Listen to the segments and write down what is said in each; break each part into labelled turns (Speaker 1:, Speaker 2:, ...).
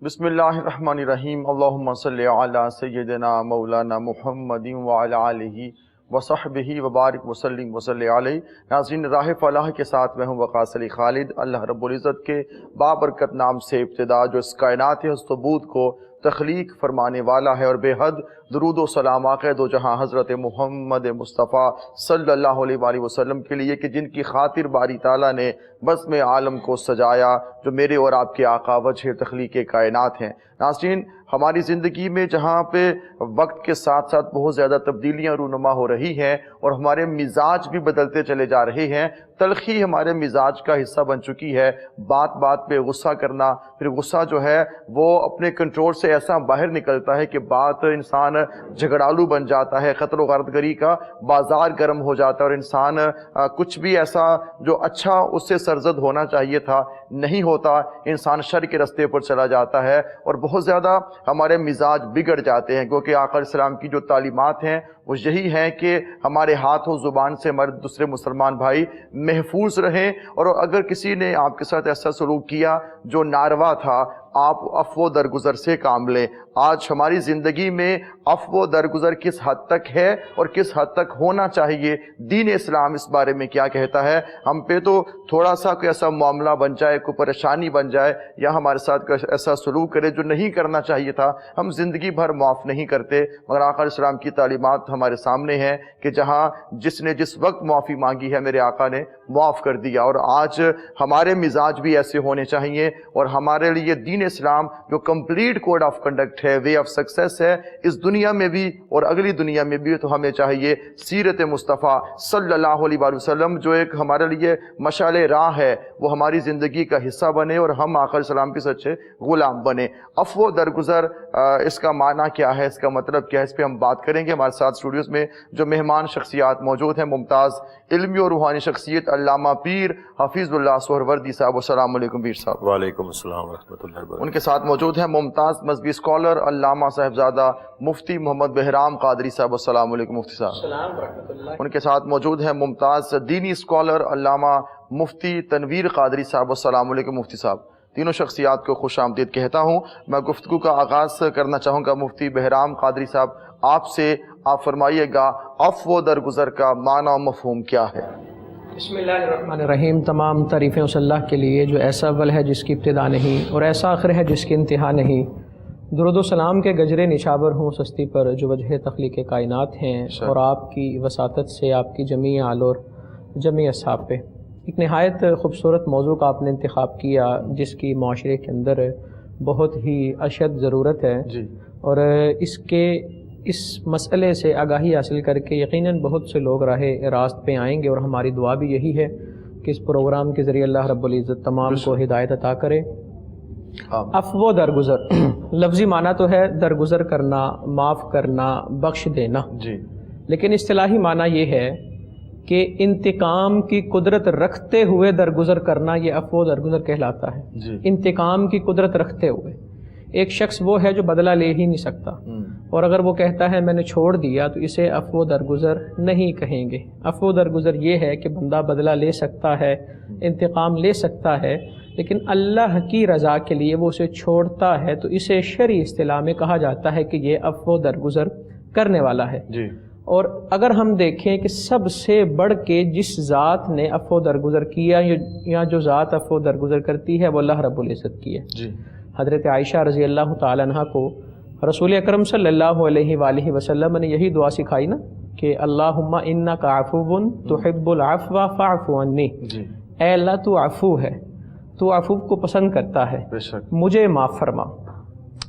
Speaker 1: بسم اللہ الرحمن الرحیم، اللہم صلی علی سیدنا مولانا محمد وعلی آلہ وصحبہ وبارک وسلم وصلی علیہ۔ ناظرین، راہ فلاح کے ساتھ میں ہوں وقاص علی خالد۔ اللہ رب العزت کے بابرکت نام سے ابتدا، جو اس کائنات ثبوت کو تخلیق فرمانے والا ہے، اور بے حد درود و سلام آقا دو جہاں حضرت محمد مصطفیٰ صلی اللہ علیہ وآلہ وسلم کے لیے، کہ جن کی خاطر باری تعالیٰ نے بزم عالم کو سجایا، جو میرے اور آپ کے آقا وجہ تخلیق کائنات ہیں۔ ناظرین، ہماری زندگی میں جہاں پہ وقت کے ساتھ ساتھ بہت زیادہ تبدیلیاں رونما ہو رہی ہیں اور ہمارے مزاج بھی بدلتے چلے جا رہے ہیں، تلخی ہمارے مزاج کا حصہ بن چکی ہے۔ بات بات پہ غصہ کرنا، پھر غصہ جو ہے وہ اپنے کنٹرول سے ایسا باہر نکلتا ہے کہ بات انسان جھگڑالو بن جاتا ہے، قتل و غارت گری کا بازار گرم ہو جاتا ہے، اور انسان کچھ بھی ایسا جو اچھا اس سے سرزد ہونا چاہیے تھا نہیں ہوتا، انسان شر کے رستے پر چلا جاتا ہے، اور بہت زیادہ ہمارے مزاج بگڑ جاتے ہیں، کیونکہ آقا علیہ السلام کی جو تعلیمات ہیں وہ یہی ہیں کہ ہمارے ہاتھ و زبان سے ہمارے دوسرے مسلمان بھائی محفوظ رہیں، اور اگر کسی نے آپ کے ساتھ ایسا سلوک کیا جو ناروا تھا، آپ عفو درگزر سے کام لیں۔ آج ہماری زندگی میں عفو درگزر کس حد تک ہے اور کس حد تک ہونا چاہیے، دین اسلام اس بارے میں کیا کہتا ہے؟ ہم پہ تو تھوڑا سا کوئی ایسا معاملہ بن جائے، کوئی پریشانی بن جائے، یا ہمارے ساتھ کوئی ایسا سلوک کرے جو نہیں کرنا چاہیے تھا، ہم زندگی بھر معاف نہیں کرتے، مگر آقا علیہ السلام کی تعلیمات ہمارے سامنے ہیں کہ جہاں جس نے جس وقت معافی مانگی ہے میرے آقا نے معاف کر دیا۔ اور آج ہمارے مزاج بھی ایسے ہونے چاہیے، اور ہمارے لیے دین اسلام جو کمپلیٹ کوڈ آف کنڈکٹ ہے، وے آف سکسیس ہے، اس دنیا میں بھی اور اگلی دنیا میں بھی، تو ہمیں چاہیے سیرت مصطفیٰ صلی اللہ علیہ وآلہ وسلم جو ایک ہمارے لیے مشعل راہ ہے، وہ ہماری زندگی کا حصہ بنے، اور ہم آقا علیہ السلام کے سچے غلام بنے۔ عفو درگزر اس کا معنی کیا ہے، اس کا مطلب کیا ہے، اس پہ ہم بات کریں گے۔ ہمارے ساتھ اسٹوڈیوز میں جو مہمان شخصیات موجود ہیں، ممتاز علمی اور روحانی شخصیت علامہ پیر حفیظ اللہ سہروردی صاحب۔ السلام علیکم پیر صاحب۔
Speaker 2: وعلیکم السلام ورحمۃ اللہ وبرکاتہ۔
Speaker 1: ان کے ساتھ موجود ہیں ممتاز مذہبی اسکالر علامہ صاحبزادہ مفتی محمد بہرام قادری صاحب۔ السلام علیکم مفتی صاحب۔
Speaker 3: السلام ورحمۃ اللہ۔
Speaker 1: ان کے ساتھ موجود ہیں ممتاز دینی اسکالر علامہ مفتی تنویر قادری صاحب۔ السلام علیکم مفتی صاحب۔ تینوں شخصیات کو خوش آمدید کہتا ہوں۔ میں گفتگو کا آغاز کرنا چاہوں گا مفتی بہرام قادری صاحب آپ سے۔ آپ فرمائیے گا عفو درگزر کا معنی و مفہوم کیا ہے؟
Speaker 3: بسم اللہ الرحمن الرحیم۔ تمام تعریفیں اس اللہ کے لیے جو ایسا اول ہے جس کی ابتدا نہیں، اور ایسا آخر ہے جس کی انتہا نہیں۔ درود و سلام کے گجرے نشابر ہوں سستی پر جو وجہ تخلیق کائنات ہیں، اور آپ کی وساطت سے آپ کی جمیع آل اور جمیع اصحاب پہ۔ ایک نہایت خوبصورت موضوع کا آپ نے انتخاب کیا، جس کی معاشرے کے اندر بہت ہی اشد ضرورت ہے، اور اس مسئلے سے آگاہی حاصل کر کے یقیناً بہت سے لوگ راہ راست پہ آئیں گے، اور ہماری دعا بھی یہی ہے کہ اس پروگرام کے ذریعے اللہ رب العزت تمام کو ہدایت عطا کرے۔ عفو درگزر لفظی معنی تو ہے درگزر کرنا، معاف کرنا، بخش دینا، لیکن اصطلاحی معنی یہ ہے کہ انتقام کی قدرت رکھتے ہوئے درگزر کرنا، یہ عفو درگزر کہلاتا ہے۔ انتقام کی قدرت رکھتے ہوئے ایک شخص وہ ہے جو بدلہ لے ہی نہیں سکتا، اور اگر وہ کہتا ہے میں نے چھوڑ دیا تو اسے عفو درگزر نہیں کہیں گے۔ عفو درگزر یہ ہے کہ بندہ بدلہ لے سکتا ہے، انتقام لے سکتا ہے، لیکن اللہ کی رضا کے لیے وہ اسے چھوڑتا ہے، تو اسے شرعی اصطلاح میں کہا جاتا ہے کہ یہ عفو درگزر کرنے والا ہے۔ اور اگر ہم دیکھیں کہ سب سے بڑھ کے جس ذات نے عفو درگزر کیا یا جو ذات عفو درگزر کرتی ہے، وہ اللہ رب العزت کی ہے۔ حضرت عائشہ رضی اللہ تعالیٰ عنہ کو رسول اکرم صلی اللہ علیہ وآلہ وسلم نے یہی دعا سکھائی نا کہ اللہم انک عفو تحب العفو فاعف عنی، اے اللہ تو عفو ہے، تو عفو کو پسند کرتا ہے، مجھے معاف فرما۔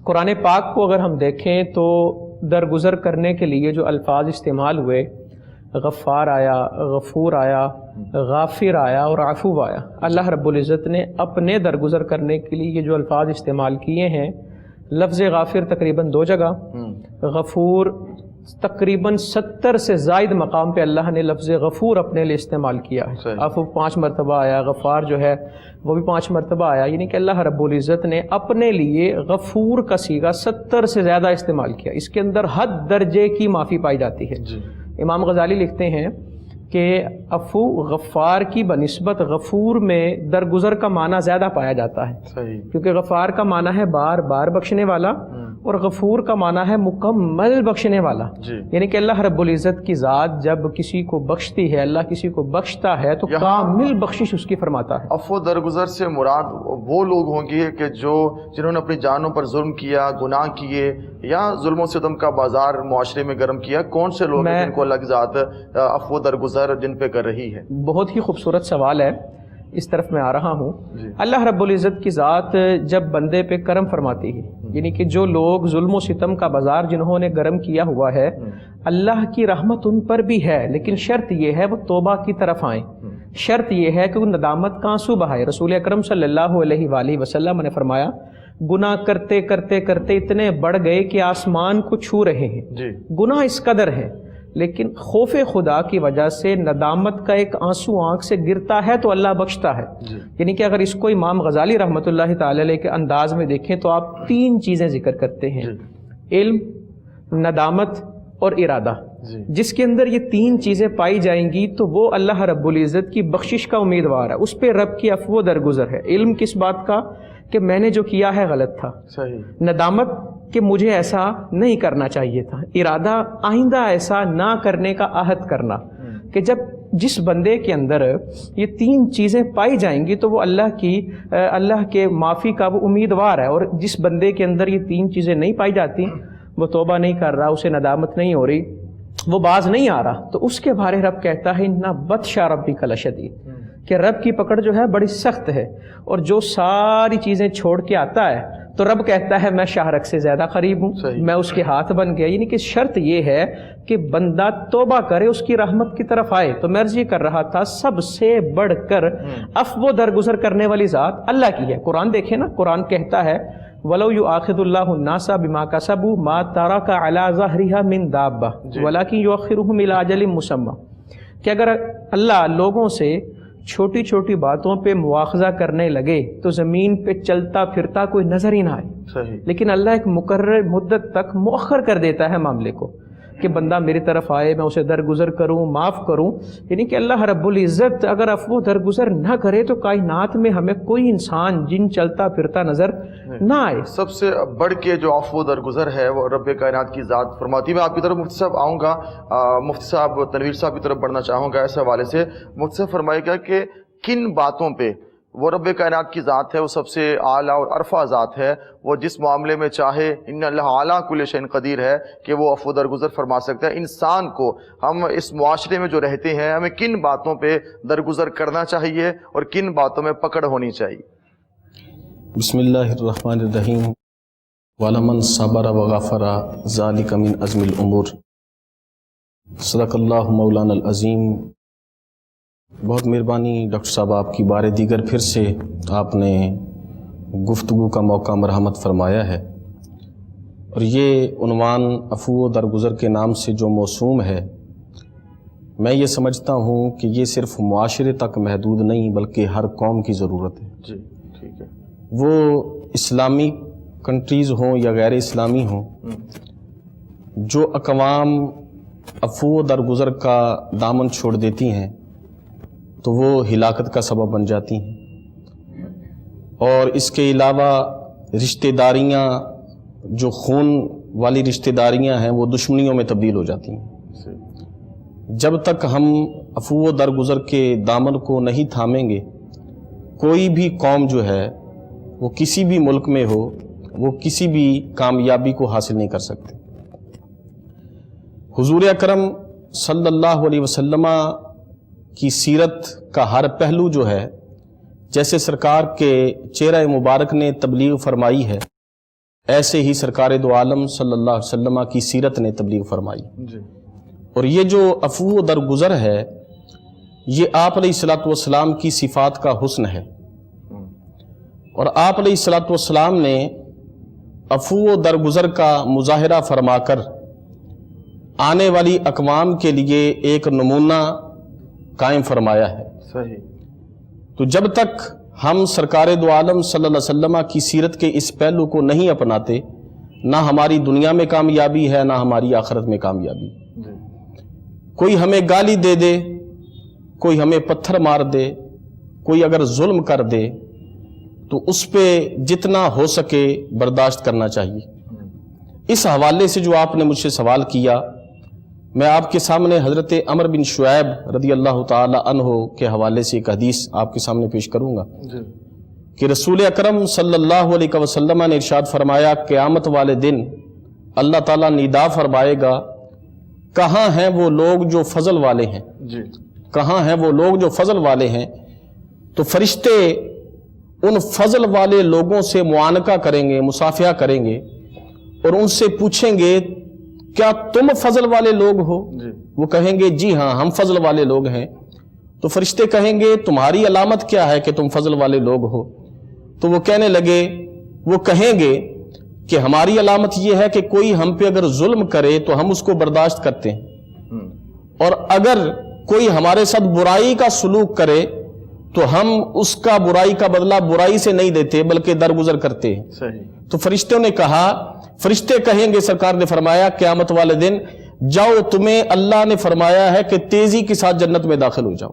Speaker 3: قرآن پاک کو اگر ہم دیکھیں تو درگزر کرنے کے لیے جو الفاظ استعمال ہوئے، غفار آیا، غفور آیا، غافر آیا اور عفو آیا۔ اللہ رب العزت نے اپنے درگزر کرنے کے لیے یہ جو الفاظ استعمال کیے ہیں، لفظ غافر تقریباً 2 جگہ، غفور تقریباً 70 سے زائد مقام پہ اللہ نے لفظ غفور اپنے لیے استعمال کیا ہے۔ عفو 5 مرتبہ آیا، غفار جو ہے وہ بھی 5 مرتبہ آیا، یعنی کہ اللہ رب العزت نے اپنے لیے غفور کا صیغہ 70 سے زیادہ استعمال کیا۔ اس کے اندر حد درجے کی معافی پائی جاتی ہے۔ امام غزالی لکھتے ہیں کہ عفو غفار کی بنسبت غفور میں درگزر کا معنی زیادہ پایا جاتا ہے،
Speaker 1: صحیح،
Speaker 3: کیونکہ غفار کا معنی ہے بار بار بخشنے والا اور غفور کا معنی ہے مکمل بخشنے والا،
Speaker 1: جی،
Speaker 3: یعنی کہ اللہ رب العزت کی ذات جب کسی کو بخشتی ہے، اللہ کسی کو بخشتا ہے تو
Speaker 1: یہاں
Speaker 3: کامل بخشش اس کی فرماتا ہے۔
Speaker 1: عفو درگزر سے مراد وہ لوگ ہوں گے کہ جنہوں نے اپنی جانوں پر ظلم کیا، گناہ کیے یا ظلم و ستم کا بازار معاشرے میں گرم کیا، کون سے لوگ ہیں جن کو الگ ذات عفو درگزر جن پہ کر رہی ہے؟
Speaker 3: بہت ہی خوبصورت سوال ہے، اس طرف میں آ رہا ہوں۔
Speaker 1: جی،
Speaker 3: اللہ رب العزت کی ذات جب بندے پہ کرم فرماتی ہے، یعنی کہ جو لوگ ظلم و ستم کا بازار جنہوں نے گرم کیا ہوا ہے، اللہ کی رحمت ان پر بھی ہے، لیکن شرط یہ ہے وہ توبہ کی طرف آئیں، شرط یہ ہے کہ وہ ندامت کا آنسو بہائے۔ رسول اکرم صلی اللہ علیہ وآلہ وسلم نے فرمایا گناہ کرتے کرتے کرتے اتنے بڑھ گئے کہ آسمان کو چھو رہے ہیں،
Speaker 1: جی،
Speaker 3: گناہ اس قدر ہے، لیکن خوف خدا کی وجہ سے ندامت کا ایک آنسو آنکھ سے گرتا ہے تو اللہ بخشتا ہے۔
Speaker 1: جی،
Speaker 3: یعنی کہ اگر اس کو امام غزالی رحمۃ اللہ تعالی علیہ کے انداز میں دیکھیں تو آپ 3 چیزیں ذکر کرتے ہیں،
Speaker 1: جی،
Speaker 3: علم، ندامت اور ارادہ۔
Speaker 1: جی،
Speaker 3: جس کے اندر یہ 3 چیزیں پائی جائیں گی تو وہ اللہ رب العزت کی بخشش کا امیدوار ہے، اس پہ رب کی عفو درگزر ہے۔ علم کس بات کا؟ کہ میں نے جو کیا ہے غلط تھا۔
Speaker 1: صحیح،
Speaker 3: ندامت کہ مجھے ایسا نہیں کرنا چاہیے تھا۔ ارادہ آئندہ ایسا نہ کرنے کا عہد کرنا، کہ جب جس بندے کے اندر یہ 3 چیزیں پائی جائیں گی تو وہ اللہ کے معافی کا وہ امیدوار ہے، اور جس بندے کے اندر یہ 3 چیزیں نہیں پائی جاتی، وہ توبہ نہیں کر رہا، اسے ندامت نہیں ہو رہی، وہ باز نہیں آ رہا، تو اس کے بارے رب کہتا ہے اِنَّ بطشَ رَبِّکَ لَشَدِیدٌ، کہ رب کی پکڑ جو ہے بڑی سخت ہے، اور جو ساری چیزیں چھوڑ کے آتا ہے تو رب کہتا ہے میں شاہرگ سے زیادہ قریب ہوں،
Speaker 1: صحیح،
Speaker 3: میں اس کے ہاتھ بن گیا۔ یعنی کہ شرط یہ ہے کہ بندہ توبہ کرے، اس کی رحمت کی طرف آئے۔ تو میں عرض یہ کر رہا تھا سب سے بڑھ کر عفو درگزر کرنے والی ذات اللہ کی ہے۔ قرآن دیکھیں نا، قرآن کہتا ہے وَلَوْ يُؤَاخِذُ اللَّهُ النَّاسَ بِمَا كَسَبُوا مَا تَرَكَ عَلَى ظَهْرِهَا مِن دَابَّةٍ وَلَكِنْ يُؤَخِّرُهُمْ إِلَىٰ أَجَلٍ مُّسَمًّى، کہ اگر اللہ لوگوں سے چھوٹی چھوٹی باتوں پہ مواخذہ کرنے لگے تو زمین پہ چلتا پھرتا کوئی نظر ہی نہ آئے،
Speaker 1: صحیح،
Speaker 3: لیکن اللہ ایک مقرر مدت تک مؤخر کر دیتا ہے معاملے کو، کہ بندہ میری طرف آئے، میں اسے درگزر کروں، معاف کروں۔ یعنی کہ اللہ رب العزت اگر عفو درگزر نہ کرے تو کائنات میں ہمیں کوئی انسان جن چلتا پھرتا نظر نہ آئے۔
Speaker 1: سب سے بڑھ کے جو عفو درگزر ہے وہ رب کائنات کی ذات فرماتی ہے۔ میں آپ کی طرف مفتی صاحب آؤں گا، مفتی صاحب تنویر صاحب کی طرف بڑھنا چاہوں گا اس حوالے سے۔ مفتی صاحب فرمائے گا کہ کن باتوں پہ وہ رب کائنات کی ذات ہے، وہ سب سے اعلیٰ اور عرفہ ذات ہے، وہ جس معاملے میں چاہے ان اللہ اعلیٰ کل شیء قدیر ہے کہ وہ عفو درگزر فرما سکتا ہے۔ انسان کو، ہم اس معاشرے میں جو رہتے ہیں، ہمیں کن باتوں پہ درگزر کرنا چاہیے اور کن باتوں میں پکڑ ہونی چاہیے؟
Speaker 2: بسم اللہ الرحمن الرحیم، وَلَمَنْ صَبَرَ وَغَفَرَ ذَلِكَ مِنْ عَزْمِ الْأُمُورِ، صدق اللہ مولانا العظیم۔ بہت مہربانی ڈاکٹر صاحب، آپ کی بار دیگر پھر سے آپ نے گفتگو کا موقع مرحمت فرمایا ہے، اور یہ عنوان عفو درگزر کے نام سے جو موسوم ہے، میں یہ سمجھتا ہوں کہ یہ صرف معاشرے تک محدود نہیں بلکہ ہر قوم کی ضرورت ہے۔
Speaker 1: جی ٹھیک ہے،
Speaker 2: وہ اسلامی کنٹریز ہوں یا غیر اسلامی ہوں، جو اقوام عفو درگزر کا دامن چھوڑ دیتی ہیں تو وہ ہلاکت کا سبب بن جاتی ہیں، اور اس کے علاوہ رشتہ داریاں، جو خون والی رشتہ داریاں ہیں، وہ دشمنیوں میں تبدیل ہو جاتی ہیں۔ جب تک ہم عفو درگزر کے دامن کو نہیں تھامیں گے، کوئی بھی قوم جو ہے وہ کسی بھی ملک میں ہو، وہ کسی بھی کامیابی کو حاصل نہیں کر سکتے۔ حضور اکرم صلی اللہ علیہ وسلم کی سیرت کا ہر پہلو جو ہے، جیسے سرکار کے چہرہ مبارک نے تبلیغ فرمائی ہے، ایسے ہی سرکار دو عالم صلی اللہ علیہ وسلم کی سیرت نے تبلیغ فرمائی۔ اور یہ جو عفو درگزر ہے، یہ آپ علیہ الصلوۃ والسلام کی صفات کا حسن ہے، اور آپ علیہ الصلوۃ والسلام نے عفو درگزر کا مظاہرہ فرما کر آنے والی اقوام کے لیے ایک نمونہ قائم فرمایا ہے۔
Speaker 1: صحیح۔
Speaker 2: تو جب تک ہم سرکار دو عالم صلی اللہ علیہ وسلم کی سیرت کے اس پہلو کو نہیں اپناتے، نہ ہماری دنیا میں کامیابی ہے، نہ ہماری آخرت میں کامیابی۔ کوئی ہمیں گالی دے دے کوئی ہمیں پتھر مار دے، کوئی اگر ظلم کر دے تو اس پہ جتنا ہو سکے برداشت کرنا چاہیے۔ اس حوالے سے جو آپ نے مجھ سے سوال کیا، میں آپ کے سامنے حضرت عمر بن شعیب رضی اللہ تعالی عنہ کے حوالے سے ایک حدیث آپ کے سامنے پیش کروں گا کہ رسول اکرم صلی اللہ علیہ وسلم نے ارشاد فرمایا، قیامت والے دن اللہ تعالیٰ ندا فرمائے گا، کہاں ہیں وہ لوگ جو فضل والے ہیں، کہاں ہیں وہ لوگ جو فضل والے ہیں؟ تو فرشتے ان فضل والے لوگوں سے معانقہ کریں گے، مصافحہ کریں گے اور ان سے پوچھیں گے کیا تم فضل والے لوگ ہو؟ وہ کہیں گے جی ہاں ہم فضل والے لوگ ہیں۔ تو فرشتے کہیں گے تمہاری علامت کیا ہے کہ تم فضل والے لوگ ہو؟ تو وہ کہنے لگے، وہ کہیں گے کہ ہماری علامت یہ ہے کہ کوئی ہم پہ اگر ظلم کرے تو ہم اس کو برداشت کرتے ہیں، اور اگر کوئی ہمارے ساتھ برائی کا سلوک کرے تو ہم اس کا برائی کا بدلہ برائی سے نہیں دیتے بلکہ درگزر کرتے ہیں۔
Speaker 1: صحیح۔
Speaker 2: تو فرشتوں نے کہا، فرشتے کہیں گے، سرکار نے فرمایا قیامت والے دن جاؤ تمہیں اللہ نے فرمایا ہے کہ تیزی کے ساتھ جنت میں داخل ہو جاؤ۔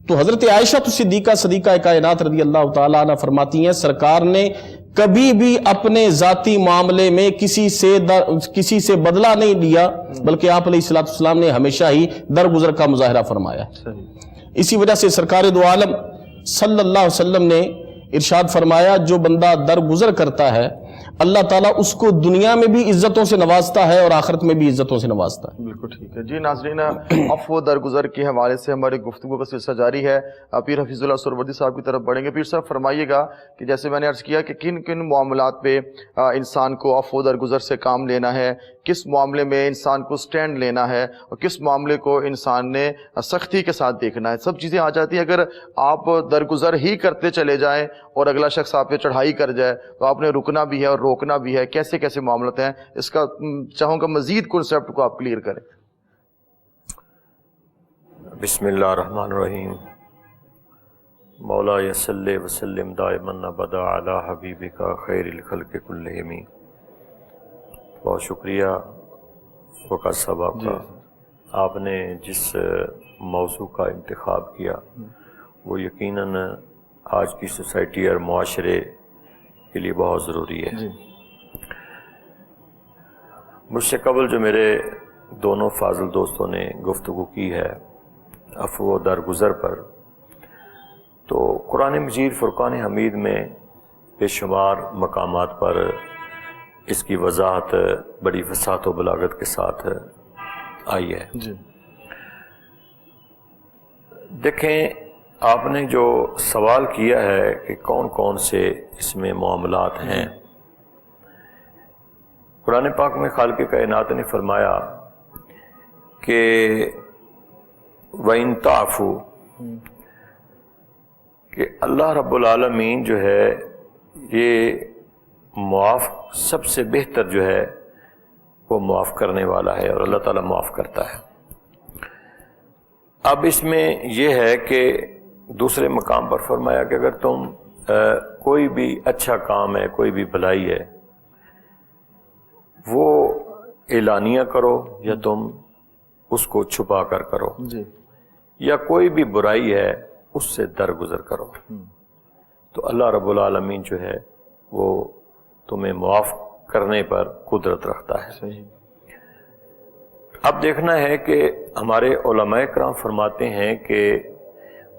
Speaker 2: تو حضرت عائشہ صدیقہ صدیقہ کائنات رضی اللہ تعالی عنہ فرماتی ہیں سرکار نے کبھی بھی اپنے ذاتی معاملے میں کسی سے بدلہ نہیں لیا، بلکہ آپ علیہ الصلوۃ والسلام نے ہمیشہ ہی درگزر کا مظاہرہ فرمایا۔ اسی وجہ سے سرکار دو عالم صلی اللہ علیہ وسلم نے ارشاد فرمایا جو بندہ درگزر کرتا ہے اللہ تعالیٰ اس کو دنیا میں بھی عزتوں سے نوازتا ہے اور آخرت میں بھی عزتوں سے نوازتا ہے۔
Speaker 1: بالکل ٹھیک ہے جی ناظرین، عفو درگزر کے حوالے سے ہماری گفتگو کا سلسلہ جاری ہے۔ پیر حفیظ اللہ سہروردی صاحب کی طرف بڑھیں گے۔ پیر صاحب فرمائیے گا کہ جیسے میں نے عرض کیا کہ کن کن معاملات پہ انسان کو عفو درگزر سے کام لینا ہے، کس معاملے میں انسان کو سٹینڈ لینا ہے اور کس معاملے کو انسان نے سختی کے ساتھ دیکھنا ہے، سب چیزیں آ جاتی ہیں۔ اگر آپ درگزر ہی کرتے چلے جائیں اور اگلا شخص آپ پہ چڑھائی کر جائے تو آپ نے رکنا بھی ہے اور روکنا بھی ہے، کیسے کیسے معاملات ہیں، اس کا چاہوں گا مزید کنسیپٹ کو آپ کلیئر کریں۔
Speaker 4: بسم اللہ الرحمن الرحیم، مولا صلی وسلم دائما ابدا علی حبیبک خیر الخلق کلہم۔ بہت شکریہ وقت صاحب آپ کا، آپ نے جس موضوع کا انتخاب کیا وہ یقیناً آج کی سوسائٹی اور معاشرے کے لیے بہت ضروری ہے۔ مجھ سے قبل جو میرے دونوں فاضل دوستوں نے گفتگو کی ہے عفو و درگزر پر، تو قرآن مجید فرقان حمید میں بے شمار مقامات پر اس کی وضاحت بڑی فصاحت و بلاغت کے ساتھ آئی ہے۔ دیکھیں، آپ نے جو سوال کیا ہے کہ کون کون سے اس میں معاملات ہیں، قرآن پاک میں خالق کائنات نے فرمایا کہ وَإِن تَعْفُوا، کہ اللہ رب العالمین جو ہے یہ معاف سب سے بہتر جو ہے وہ معاف کرنے والا ہے، اور اللہ تعالیٰ معاف کرتا ہے۔ اب اس میں یہ ہے کہ دوسرے مقام پر فرمایا کہ اگر تم کوئی بھی اچھا کام ہے، کوئی بھی بھلائی ہے، وہ اعلانیہ کرو یا تم اس کو چھپا کر کرو، یا کوئی بھی برائی ہے اس سے درگزر کرو، تو اللہ رب العالمین جو ہے وہ تمہیں معاف کرنے پر قدرت رکھتا ہے۔ اب دیکھنا ہے کہ ہمارے علماء کرام فرماتے ہیں کہ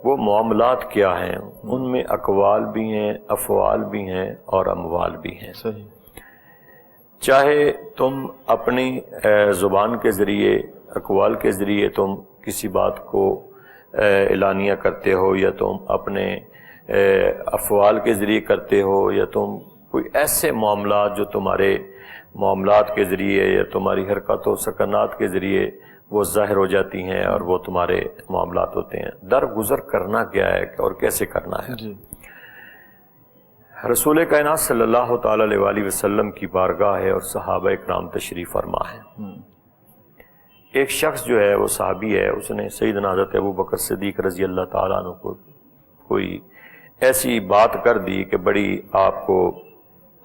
Speaker 4: وہ معاملات کیا ہیں، ان میں اقوال بھی ہیں، افعال بھی ہیں اور اموال بھی ہیں۔ چاہے تم اپنی زبان کے ذریعے، اقوال کے ذریعے تم کسی بات کو اعلانیہ کرتے ہو، یا تم اپنے افعال کے ذریعے کرتے ہو، یا تم کوئی ایسے معاملات جو تمہارے معاملات کے ذریعے یا تمہاری حرکت و سکنات کے ذریعے وہ ظاہر ہو جاتی ہیں اور وہ تمہارے معاملات ہوتے ہیں۔ درگزر کرنا کیا ہے اور کیسے کرنا ہے؟ رسول کائنات صلی اللہ تعالی علیہ وآلہ وسلم کی بارگاہ ہے اور صحابہ اکرام تشریف فرما ہے۔ ایک شخص جو ہے وہ صحابی ہے، اس نے سیدنا حضرت ابوبکر صدیق رضی اللہ تعالیٰ عنہ کو کوئی ایسی بات کر دی کہ بڑی آپ کو